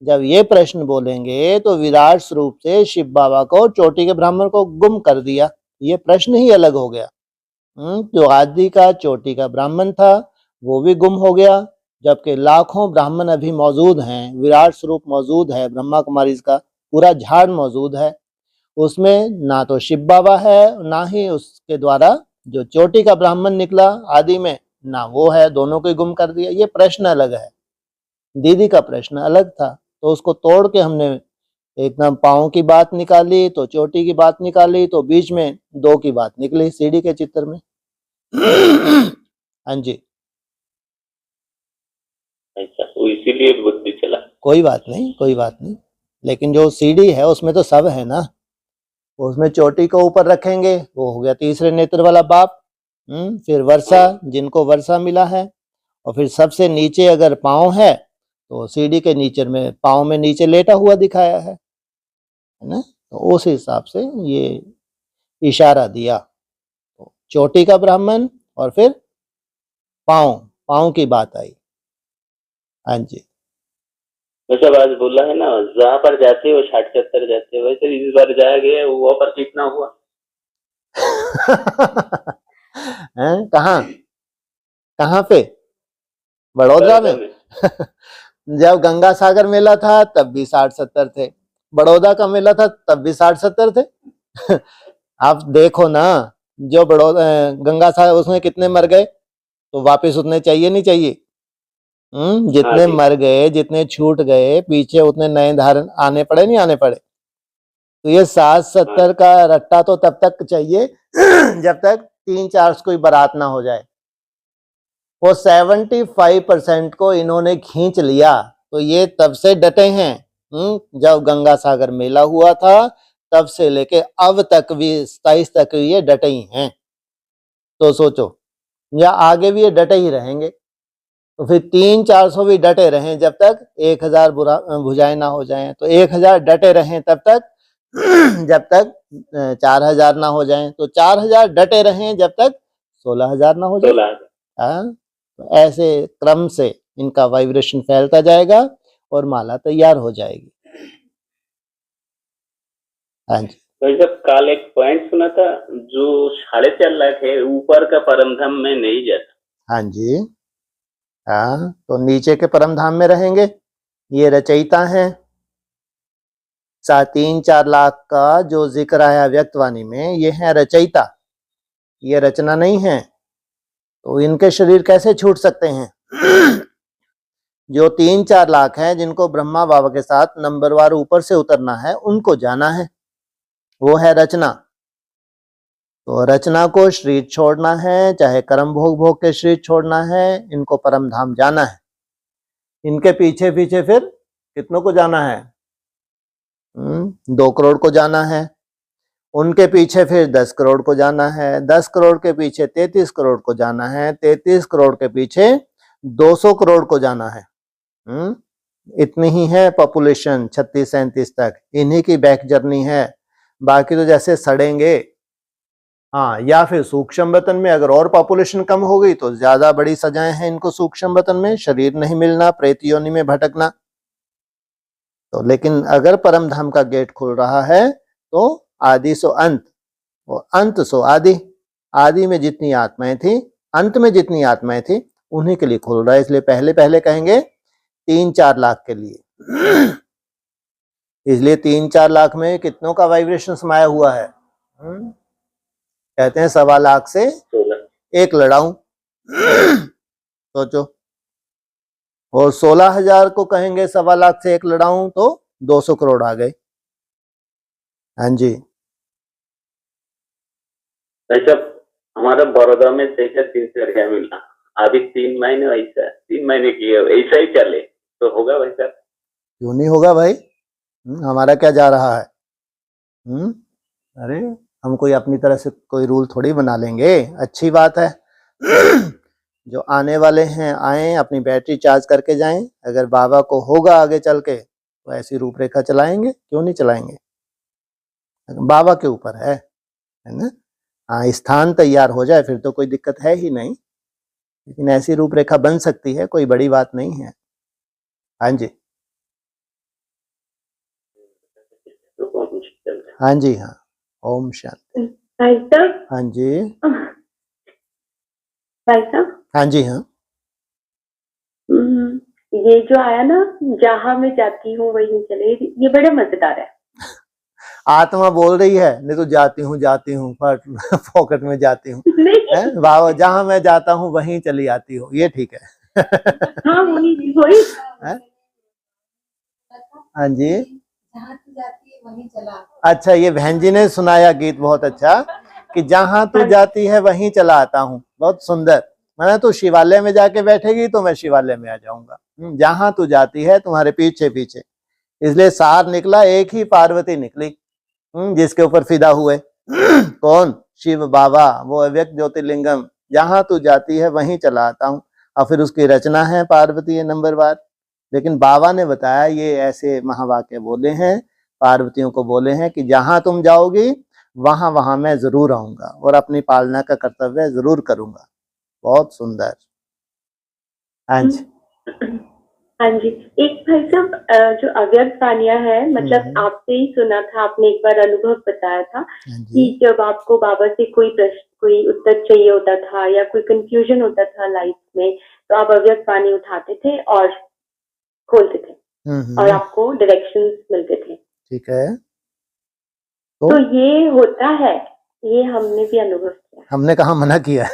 जब ये प्रश्न बोलेंगे तो विराट स्वरूप से शिव बाबा को, चोटी के ब्राह्मण को गुम कर दिया, ये प्रश्न ही अलग हो गया। जो आदि का चोटी का ब्राह्मण था वो भी गुम हो गया, जबकि लाखों ब्राह्मण अभी मौजूद हैं, विराट स्वरूप मौजूद है, ब्रह्मा कुमारी का पूरा झाड़ मौजूद है। उसमें ना तो शिव बाबा है, ना ही उसके द्वारा जो चोटी का ब्राह्मण निकला आदि में, ना वो है, दोनों को गुम कर दिया। ये प्रश्न अलग है, दीदी का प्रश्न अलग था। तो उसको तोड़ के हमने एकदम पाँव की बात निकाली, तो चोटी की बात निकाली, तो बीच में 2 की बात निकली सीढ़ी के चित्र में। हाँ जी, अच्छा, तो इसीलिए बुद्धि चला। कोई बात नहीं, कोई बात नहीं। लेकिन जो सीढ़ी है उसमें तो सब है ना, उसमें चोटी को ऊपर रखेंगे, वो हो गया तीसरे नेत्र वाला बाप। फिर वर्षा, जिनको वर्षा मिला है, और फिर सबसे नीचे अगर पाँव है तो सीढ़ी के नीचे में, पाँव में नीचे लेटा हुआ दिखाया है ना। तो उस हिसाब से ये इशारा दिया, तो चोटी का ब्राह्मण और फिर पाँव, पाँव की बात आई। हाँ जी। वैसे आज बोला है ना, जहाँ पर जाते हो 60-70 जाते हो, वैसे इस बार जाया गया वहाँ पर कितना हुआ? हैं, कहाँ कहाँ पे? बड़ौदा में। जब गंगा सागर मेला था तब भी 60-70 थे, बड़ौदा का मेला था तब भी 60-70 थे। आप देखो ना, जो बड़ौदा गंगा सागर, उसमें कितने मर गए, तो वापस उतने चाहिए नहीं चाहिए? जितने मर गए, जितने छूट गए पीछे, उतने नए धारण आने पड़े, नहीं आने पड़े? तो ये 60-70 का रट्टा तो तब तक चाहिए जब तक 3-4 कोई बारात ना हो जाए। वो 75% को इन्होंने खींच लिया। तो ये तब से डटे हैं, जब गंगा सागर मेला हुआ था तब से लेके अब तक भी 27 तक ये डटे ही हैं। तो सोचो, या आगे भी ये डटे ही रहेंगे। तो फिर 300-400 भी डटे रहें जब तक 1000 भुजाएं ना हो जाएं, तो 1000 डटे रहें तब तक जब तक 4000 ना हो जाएं, तो 4000 डटे रहें जब तक 16000 ना हो जाए। 16,000। तो ऐसे क्रम से इनका वाइब्रेशन फैलता जाएगा और माला तैयार हो जाएगी। हाँ जी। भाई साहब, कल एक पॉइंट सुना था, जो 4.5 लाख है ऊपर का परम धाम में नहीं जाता। हाँ जी, हाँ, तो नीचे के परम धाम में रहेंगे। ये रचयिता हैं। 3-4 लाख का जो जिक्र आया व्यक्तवाणी में, ये है रचयिता, ये रचना नहीं है। तो इनके शरीर कैसे छूट सकते हैं? जो 3-4 लाख हैं जिनको ब्रह्मा बाबा के साथ नंबरवार ऊपर से उतरना है, उनको जाना है, वो है रचना। तो रचना को शरीर छोड़ना है, चाहे कर्म भोग भोग के शरीर छोड़ना है, इनको परम धाम जाना है। इनके पीछे पीछे फिर कितनों को जाना है? 2 करोड़ को जाना है। उनके पीछे फिर 10 करोड़ को जाना है। 10 करोड़ के पीछे 33 करोड़ को जाना है। 33 करोड़ के पीछे 200 करोड़ को जाना है। इतनी ही है पॉपुलेशन 36-37 तक, इन्हीं की बैक जर्नी है। बाकी तो जैसे सड़ेंगे। हाँ, या फिर सूक्ष्म वतन में अगर और पॉपुलेशन कम हो गई तो ज्यादा बड़ी सजाएं हैं इनको सूक्ष्म वतन में, शरीर नहीं मिलना, प्रेत योनि में भटकना। तो लेकिन अगर परम धाम का गेट खुल रहा है तो आदि सो अंत, और अंत सो आदि। आदि में जितनी आत्माएं थी, अंत में जितनी आत्माएं थी, उन्हीं के लिए खुल रहा है। इसलिए पहले पहले कहेंगे 3-4 लाख के लिए। इसलिए 3-4 लाख में कितनों का वाइब्रेशन समाया हुआ है? कहते हैं 1.25 लाख से 1 लड़ाऊं। सोचो, और 16,000 को कहेंगे 1.25 लाख से 1 लड़ाऊं तो 200 करोड़ आ गए। हाँ जी। भाई साहब, हमारा बड़ौदा में 3 क्या मिलना, अभी 3 महीने वैसा 3 महीने की है, ऐसा ही चले तो होगा भाई साहब? क्यों नहीं होगा भाई? हमारा क्या जा रहा है? अरे हम कोई अपनी तरह से कोई रूल थोड़ी बना लेंगे। अच्छी बात है। जो आने वाले हैं आए, अपनी बैटरी चार्ज करके जाएं। अगर बाबा को होगा आगे चल के तो ऐसी रूपरेखा चलाएंगे, क्यों नहीं चलाएंगे? बाबा के ऊपर है ना। हाँ, स्थान तैयार हो जाए फिर तो कोई दिक्कत है ही नहीं, लेकिन ऐसी रूपरेखा बन सकती है, कोई बड़ी बात नहीं है। हाँ जी, हाँ जी, हाँ। ओम शांति। भाई साहब, हाँ जी, भाई साहब, हाँ जी, हाँ। ये जो आया ना, जहाँ मैं जाती हूँ वहीं चले, ये बड़ा मजेदार है। आत्मा बोल रही है, नहीं तो जाती हूँ पॉकेट में जाती हूँ। बाबा जहाँ मैं जाता हूँ वहीं चली आती हो, ये ठीक है। हाँ, वही। हाँ जी, वहीं चला। अच्छा, ये बहन जी ने सुनाया गीत बहुत अच्छा, कि जहाँ तू जाती है वहीं चला आता हूँ। बहुत सुंदर। मैंने तो शिवालय में जाके बैठेगी तो मैं शिवालय में आ जाऊंगा। जहाँ तू जाती है तुम्हारे पीछे पीछे। इसलिए सार निकला, एक ही पार्वती निकली जिसके ऊपर फिदा हुए। कौन? शिव बाबा, वो अव्यक्त ज्योतिर्लिंगम। जहाँ तू जाती है वहीं चला आता हूँ। और फिर उसकी रचना है पार्वती नंबरवार। लेकिन बाबा ने बताया, ये ऐसे महावाक्य बोले हैं, पार्वतियों को बोले हैं कि जहां तुम जाओगी वहां वहां मैं जरूर आऊंगा और अपनी पालना का कर्तव्य जरूर करूंगा। बहुत सुंदर। हाँ जी, हाँ जी। एक भाई साहब, जो अव्यक्त वाणियां है, मतलब आपसे ही सुना था, आपने एक बार अनुभव बताया था कि जब आपको बाबा से कोई प्रश्न, कोई उत्तर चाहिए होता था या कोई कंफ्यूजन होता था लाइफ में, तो आप अव्यक्त वाणी उठाते थे और खोलते थे और आपको डायरेक्शंस मिलते थे। ठीक है। तो ये होता है, ये हमने भी अनुभव किया। हमने कहा मना किया?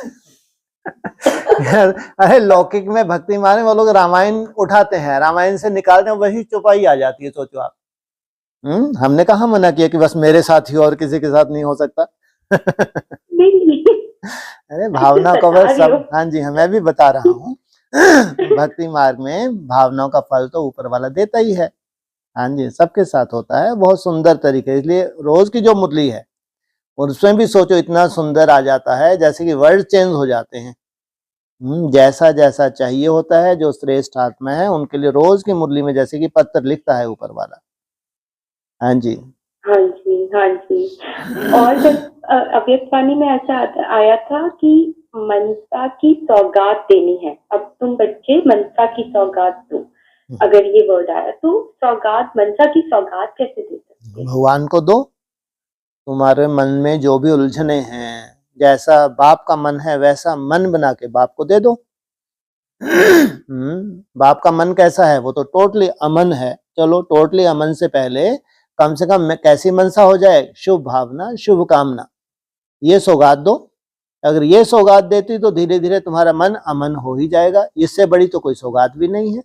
अरे लौकिक में भक्ति माने वो लोग रामायण उठाते हैं, रामायण से निकालते हैं, वही चौपाई आ जाती है। सोचो आप। हमने कहा मना किया कि बस मेरे साथ ही और किसी के साथ नहीं हो सकता। नहीं। अरे भावना का बता बस रही सब, हूँ। हाँ जी, हाँ मैं भी बता रहा हूँ। भक्ति मार्ग में भावनाओं का फल तो ऊपर वाला देता ही है। हाँ जी, सबके साथ होता है बहुत सुंदर तरीके। इसलिए रोज की जो मुरली है और उसमें भी सोचो इतना सुंदर आ जाता है, जैसे कि वर्ड चेंज हो जाते हैं। जैसा जैसा चाहिए होता है, जो श्रेष्ठ आत्मा है उनके लिए रोज की मुरली में जैसे कि पत्र लिखता है ऊपर वाला। हाँ जी, हाँ जी, हाँ जी। और जब अव्यक्त वाणी में ऐसा आया था कि मनसा की सौगात देनी है, अब तुम बच्चे मनसा की सौगात दो, अगर ये वर्ड आया तो सौगात, मनसा की सौगात कैसे दे सकते हैं? भगवान को दो। तुम्हारे मन में जो भी उलझने हैं, जैसा बाप का मन है वैसा मन बना के बाप को दे दो। बाप का मन कैसा है? वो तो टोटली अमन है। चलो टोटली अमन से पहले कम से कम कैसी मनसा हो जाए? शुभ भावना, शुभ कामना, ये सौगात दो। अगर ये सौगात देती तो धीरे धीरे तुम्हारा मन अमन हो ही जाएगा। इससे बड़ी तो कोई सौगात भी नहीं है।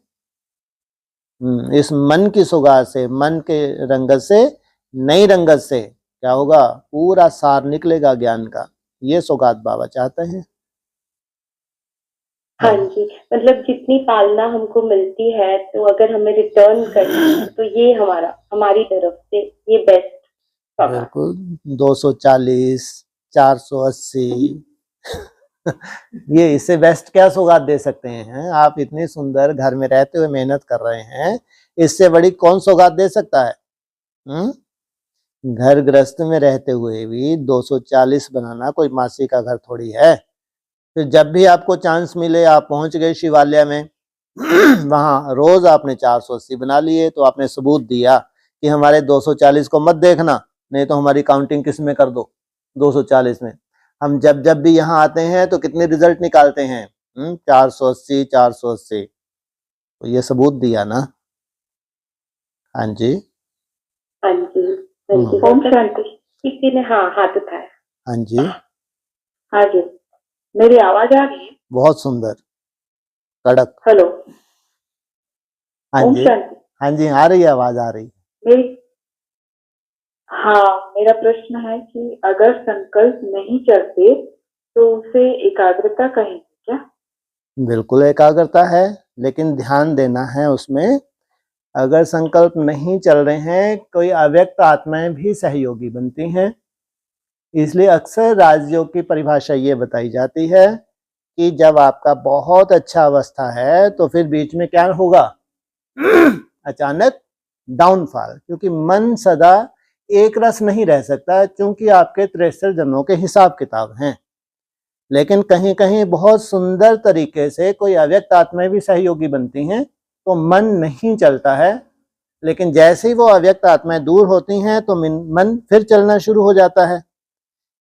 इस मन की सौगात से, मन के रंगत से, नई रंगत से क्या होगा? पूरा सार निकलेगा ज्ञान का। ये सौगात बाबा चाहते हैं। हाँ जी, मतलब जितनी पालना हमको मिलती है तो अगर हमें रिटर्न करना है तो ये हमारी तरफ से ये बेस्ट सौगात। बिल्कुल। 240, 480 ये इससे बेस्ट क्या सौगात दे सकते हैं? आप इतनी सुंदर घर में रहते हुए मेहनत कर रहे हैं, इससे बड़ी कौन सौगात दे सकता है? घर गृहस्थ में रहते हुए भी 240 बनाना कोई मासी का घर थोड़ी है। फिर जब भी आपको चांस मिले आप पहुंच गए शिवालय में, वहां रोज आपने 480 बना लिए, तो आपने सबूत दिया कि हमारे 240 को मत देखना, नहीं तो हमारी काउंटिंग किस में कर दो? 240 में। हम जब जब भी यहाँ आते हैं तो कितने रिजल्ट निकालते हैं? 480, 480। तो ये सबूत दिया ना। हाँ जी, हाँ जी, हाँ जी। ओम शांति। किसी ने हाँ हाथ उठाया। हाँ जी, हाँ जी, मेरी आवाज आ रही है? बहुत सुंदर, कड़क। हेलो, हाँ ओम जी, शांति। हाँ जी, आ रही है, आवाज आ रही है। मेरी हाँ, मेरा प्रश्न है कि अगर संकल्प नहीं चलते तो उसे एकाग्रता कहेंगे क्या? बिल्कुल एकाग्रता है, लेकिन ध्यान देना है उसमें। अगर संकल्प नहीं चल रहे हैं, कोई अव्यक्त आत्माएं भी सहयोगी बनती हैं। इसलिए अक्सर राजयोग की परिभाषा ये बताई जाती है कि जब आपका बहुत अच्छा अवस्था है तो फिर बीच में क्या होगा? अचानक डाउनफॉल, क्योंकि मन सदा एक रस नहीं रह सकता, क्योंकि आपके 63 जन्मों के हिसाब किताब हैं। लेकिन कहीं कहीं बहुत सुंदर तरीके से कोई अव्यक्त आत्माएं भी सहयोगी बनती हैं, तो मन नहीं चलता है। लेकिन जैसे ही वो अव्यक्त आत्माएं दूर होती हैं तो मन फिर चलना शुरू हो जाता है।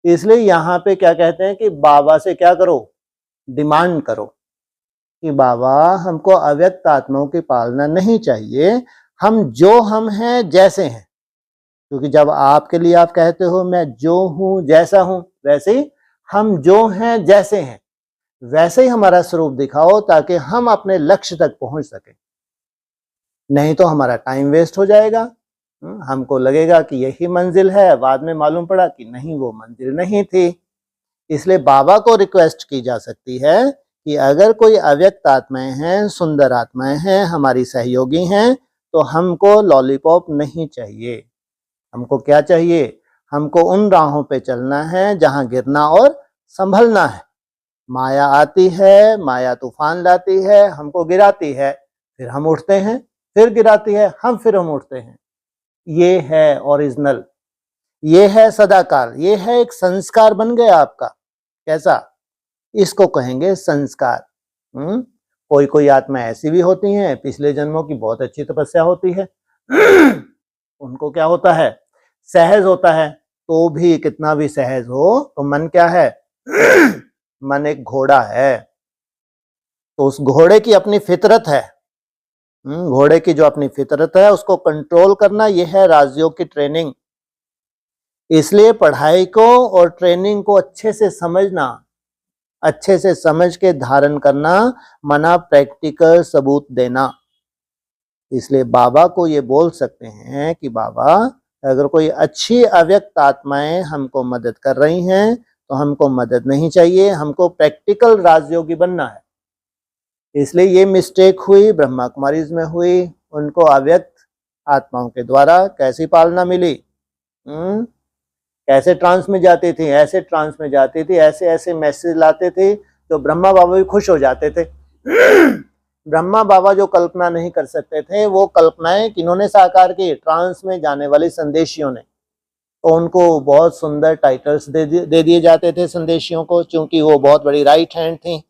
इसलिए यहाँ पे क्या कहते हैं कि बाबा से क्या करो? डिमांड करो कि बाबा हमको अव्यक्त आत्माओं की पालना नहीं चाहिए, हम जो हम हैं जैसे हैं। क्योंकि जब आपके लिए आप कहते हो मैं जो हूं जैसा हूं, वैसे ही हम जो हैं जैसे हैं वैसे ही हमारा स्वरूप दिखाओ, ताकि हम अपने लक्ष्य तक पहुंच सके। नहीं तो हमारा टाइम वेस्ट हो जाएगा। हमको लगेगा कि यही मंजिल है, बाद में मालूम पड़ा कि नहीं, वो मंजिल नहीं थी। इसलिए बाबा को रिक्वेस्ट की जा सकती है कि अगर कोई अव्यक्त आत्माएं हैं, सुंदर आत्माएं हैं, हमारी सहयोगी हैं, तो हमको लॉलीपॉप नहीं चाहिए। हमको क्या चाहिए? हमको उन राहों पे चलना है जहां गिरना और संभलना है। माया आती है, माया तूफान लाती है, हमको गिराती है, फिर हम उठते हैं, फिर गिराती है, फिर हम उठते हैं। ये है ओरिजिनल, ये है सदाकाल, ये है एक संस्कार बन गया आपका। कैसा? इसको कहेंगे संस्कार। कोई कोई आत्मा ऐसी भी होती हैं, पिछले जन्मों की बहुत अच्छी तपस्या होती है, उनको क्या होता है? सहज होता है। तो भी कितना भी सहज हो तो मन क्या है? मन एक घोड़ा है, तो उस घोड़े की अपनी फितरत है। घोड़े की जो अपनी फितरत है उसको कंट्रोल करना, यह है राजयोग की ट्रेनिंग। इसलिए पढ़ाई को और ट्रेनिंग को अच्छे से समझना, अच्छे से समझ के धारण करना, मना प्रैक्टिकल सबूत देना। इसलिए बाबा को ये बोल सकते हैं कि बाबा अगर कोई अच्छी अव्यक्त आत्माएं हमको मदद कर रही हैं तो हमको मदद नहीं चाहिए, हमको प्रैक्टिकल राजयोगी बनना है। इसलिए ये मिस्टेक हुई, ब्रह्मा कुमारीज में हुई, उनको अव्यक्त आत्माओं के द्वारा कैसी पालना मिली, कैसे ट्रांस में जाती थी, ऐसे ट्रांस में जाती थी, ऐसे ऐसे मैसेज लाते थे तो ब्रह्मा बाबा भी खुश हो जाते थे। ब्रह्मा बाबा जो कल्पना नहीं कर सकते थे वो कल्पनाएं किन्होंने साकार की, ट्रांस में जाने वाले संदेशियों ने। तो उनको बहुत सुंदर टाइटल्स दे दिए जाते थे संदेशियों को, क्योंकि वो बहुत बड़ी राइट हैंड थी।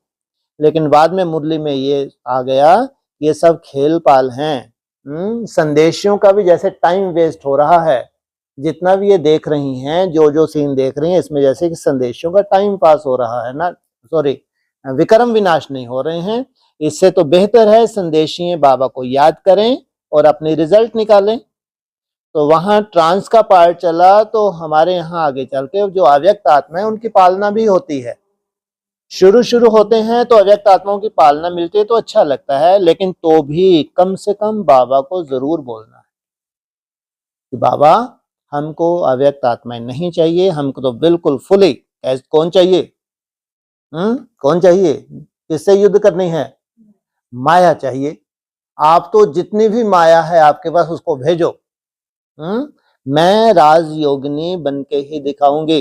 लेकिन बाद में मुरली में ये आ गया, ये सब खेल पाल हैं। संदेशियों का भी जैसे टाइम वेस्ट हो रहा है, जितना भी ये देख रही हैं, जो सीन देख रही हैं, इसमें जैसे कि संदेशियों का टाइम पास हो रहा है ना, सॉरी, विक्रम विनाश नहीं हो रहे हैं। इससे तो बेहतर है संदेशी बाबा को याद करें और अपनी रिजल्ट निकालें। तो वहां ट्रांस का पार्ट चला, तो हमारे यहाँ आगे चल के जो अव्यक्त आत्मा है उनकी पालना भी होती है। शुरू होते हैं तो अव्यक्त आत्माओं की पालना मिलती है तो अच्छा लगता है, लेकिन तो भी कम से कम बाबा को जरूर बोलना है कि बाबा हमको अव्यक्त आत्माएं नहीं चाहिए, हमको तो बिल्कुल फुली कौन चाहिए, कौन चाहिए, किससे युद्ध करनी है, माया चाहिए। आप तो जितनी भी माया है आपके पास उसको भेजो, मैं राजयोगिनी बन के ही दिखाऊंगी।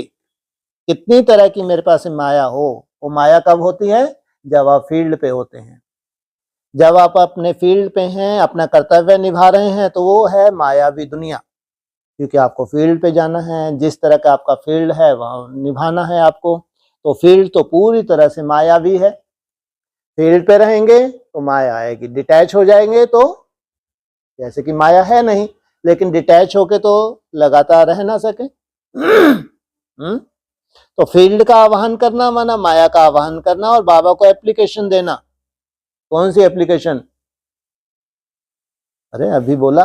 कितनी तरह की मेरे पास माया हो, वो माया कब होती है, जब आप फील्ड पे होते हैं, जब आप अपने फील्ड पे हैं, अपना कर्तव्य निभा रहे हैं, तो वो है मायावी दुनिया। क्योंकि आपको फील्ड पे जाना है, जिस तरह का आपका फील्ड है वहां निभाना है आपको। तो फील्ड तो पूरी तरह से मायावी है। फील्ड पे रहेंगे तो माया आएगी, डिटैच हो जाएंगे तो जैसे कि माया है नहीं, लेकिन डिटैच होके तो लगातार रह ना सके। तो फील्ड का आवाहन करना माना माया का आवाहन करना और बाबा को एप्लीकेशन देना। कौन सी एप्लीकेशन, अरे अभी बोला,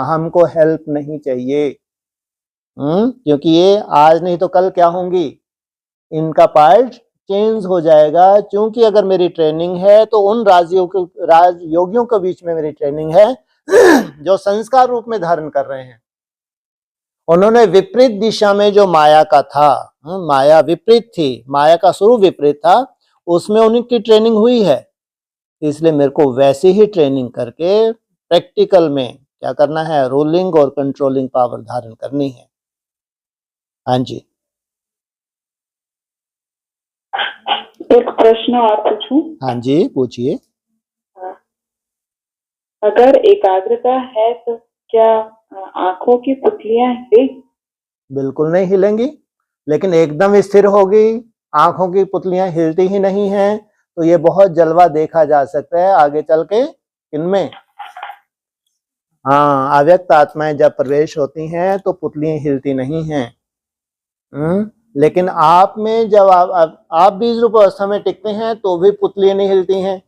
हमको हेल्प नहीं चाहिए, क्योंकि ये आज नहीं तो कल क्या होंगी, इनका पार्ट चेंज हो जाएगा। क्योंकि अगर मेरी ट्रेनिंग है तो उन राजयोगियों के बीच में मेरी ट्रेनिंग है जो संस्कार रूप में धारण कर रहे हैं। उन्होंने विपरीत दिशा में जो माया का था, माया विपरीत थी, माया का स्वरूप विपरीत था, उसमें उनकी ट्रेनिंग हुई है। इसलिए मेरे को वैसे ही ट्रेनिंग करके प्रैक्टिकल में क्या करना है, रूलिंग और कंट्रोलिंग पावर धारण करनी है। हाँ जी, एक प्रश्न और पूछूं? हाँ जी पूछिए। अगर एकाग्रता है तो क्या आंखों की पुतलियां हिलेगी? बिल्कुल नहीं हिलेंगी, लेकिन एकदम स्थिर होगी। आंखों की पुतलियां हिलती ही नहीं हैं, तो ये बहुत जलवा देखा जा सकता है आगे चल के इनमें। अव्यक्त आत्माएं जब प्रवेश होती हैं तो पुतलियां हिलती नहीं हैं। लेकिन आप में जब आप बीज रूप अवस्था में टिकते हैं तो भी पुतलियां नहीं हिलती हैं।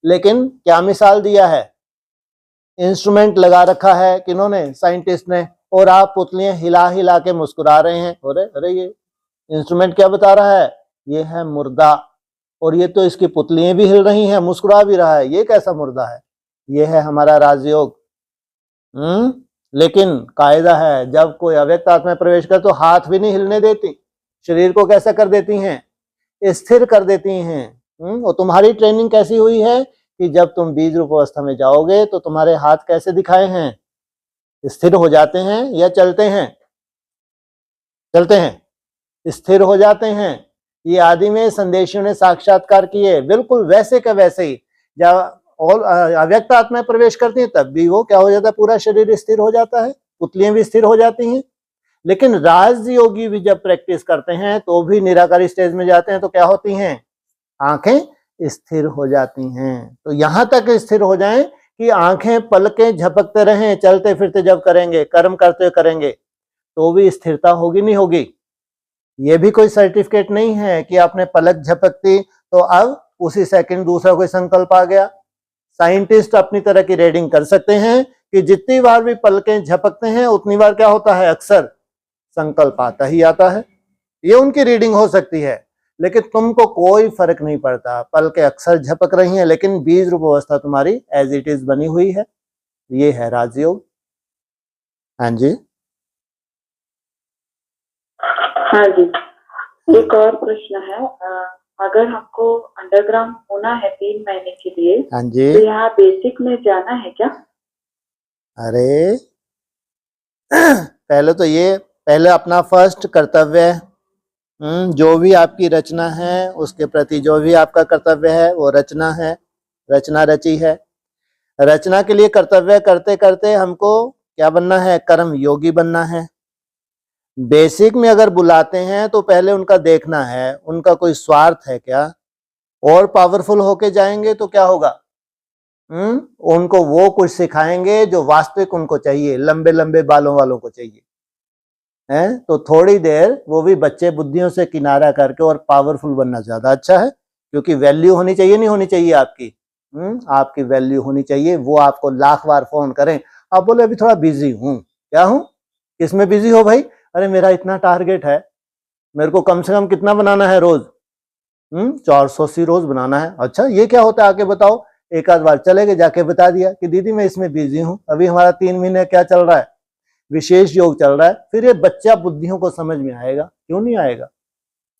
लेकिन क्या मिसाल दिया है, इंस्ट्रूमेंट लगा रखा है किन्होंने, साइंटिस्ट ने, और आप पुतलियां हिला हिला के मुस्कुरा रहे हैं। अरे ये इंस्ट्रूमेंट क्या बता रहा है, ये है मुर्दा, और ये तो इसकी पुतलियां भी हिल रही हैं, मुस्कुरा भी रहा है, ये कैसा मुर्दा है, ये है हमारा राजयोग। लेकिन कायदा है, जब कोई अव्यक्त आत्मा में प्रवेश करे तो हाथ भी नहीं हिलने देती, शरीर को कैसा कर देती हैं, स्थिर कर देती हैं। और तुम्हारी ट्रेनिंग कैसी हुई है कि जब तुम बीज रूप अवस्था में जाओगे तो तुम्हारे हाथ कैसे दिखाए हैं, स्थिर हो जाते हैं या चलते हैं, चलते हैं, स्थिर हो जाते हैं। ये आदि में संदेशियों ने साक्षात्कार किए, बिल्कुल वैसे का वैसे ही। जब और अव्यक्त आत्मा प्रवेश करती है तब भी वो क्या हो जाता है, पूरा शरीर स्थिर हो जाता है, पुतलियां भी स्थिर हो जाती हैं। लेकिन राजयोगी भी जब प्रैक्टिस करते हैं तो भी निराकारी स्टेज में जाते हैं तो क्या होती हैं, आंखें स्थिर हो जाती हैं। तो यहां तक स्थिर हो जाएं कि आंखें पलकें झपकते रहें, चलते फिरते जब करेंगे, कर्म करते करेंगे तो भी स्थिरता होगी नहीं होगी। ये भी कोई सर्टिफिकेट नहीं है कि आपने पलक झपकती तो अब उसी सेकंड दूसरा कोई संकल्प आ गया। साइंटिस्ट अपनी तरह की रीडिंग कर सकते हैं कि जितनी बार भी पलकें झपकते हैं उतनी बार क्या होता है, अक्सर संकल्प आता ही आता है। ये उनकी रीडिंग हो सकती है, लेकिन तुमको कोई फर्क नहीं पड़ता। पलकें अक्सर झपक रही हैं लेकिन बीज रूप अवस्था तुम्हारी एज इट इज बनी हुई है। ये है राजयोग। हाँ जी, हाँ जी। एक और प्रश्न है, अगर हमको अंडरग्राउंड होना है 3 महीने के लिए, हाँ जी। तो यहाँ बेसिक में जाना है क्या? अरे पहले तो ये, पहले अपना फर्स्ट कर्तव्य है, जो भी आपकी रचना है उसके प्रति जो भी आपका कर्तव्य है वो रचना है, रचना रची है। रचना के लिए कर्तव्य करते करते हमको क्या बनना है, कर्म योगी बनना है। बेसिक में अगर बुलाते हैं तो पहले उनका देखना है उनका कोई स्वार्थ है क्या, और पावरफुल होके जाएंगे तो क्या होगा, उनको वो कुछ सिखाएंगे जो वास्तविक उनको चाहिए, लंबे लंबे बालों वालों को चाहिए, हैं। तो थोड़ी देर वो भी बच्चे बुद्धियों से किनारा करके और पावरफुल बनना ज्यादा अच्छा है, क्योंकि वैल्यू होनी चाहिए, नहीं होनी चाहिए आपकी, आपकी वैल्यू होनी चाहिए। वो आपको लाख बार फोन करें, आप बोले अभी थोड़ा बिजी हूँ, क्या हूँ, किसमें बिजी हो भाई, अरे मेरा इतना टारगेट है, मेरे को कम से कम कितना बनाना है रोज, 480 रोज बनाना है। अच्छा ये क्या होता है आके बताओ। एक आध बार चले गए, जाके बता दिया कि दीदी मैं इसमें बिजी हूँ, अभी हमारा 3 महीने क्या चल रहा है, विशेष योग चल रहा है। फिर ये बच्चा बुद्धियों को समझ में आएगा, क्यों नहीं आएगा।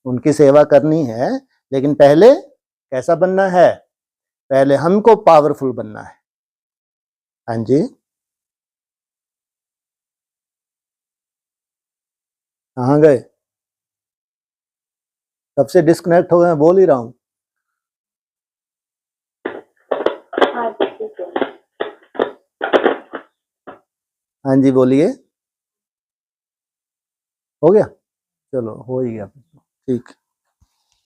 उनकी सेवा करनी है, लेकिन पहले कैसा बनना है, पहले हमको पावरफुल बनना है। हाँ जी, कहाँ गए, कब से डिस्कनेक्ट हो गए, मैं बोल ही रहा हूँ। हाँ जी, ठीक है। हाँ जी बोलिए, हो गया, चलो हो ही गया, ठीक।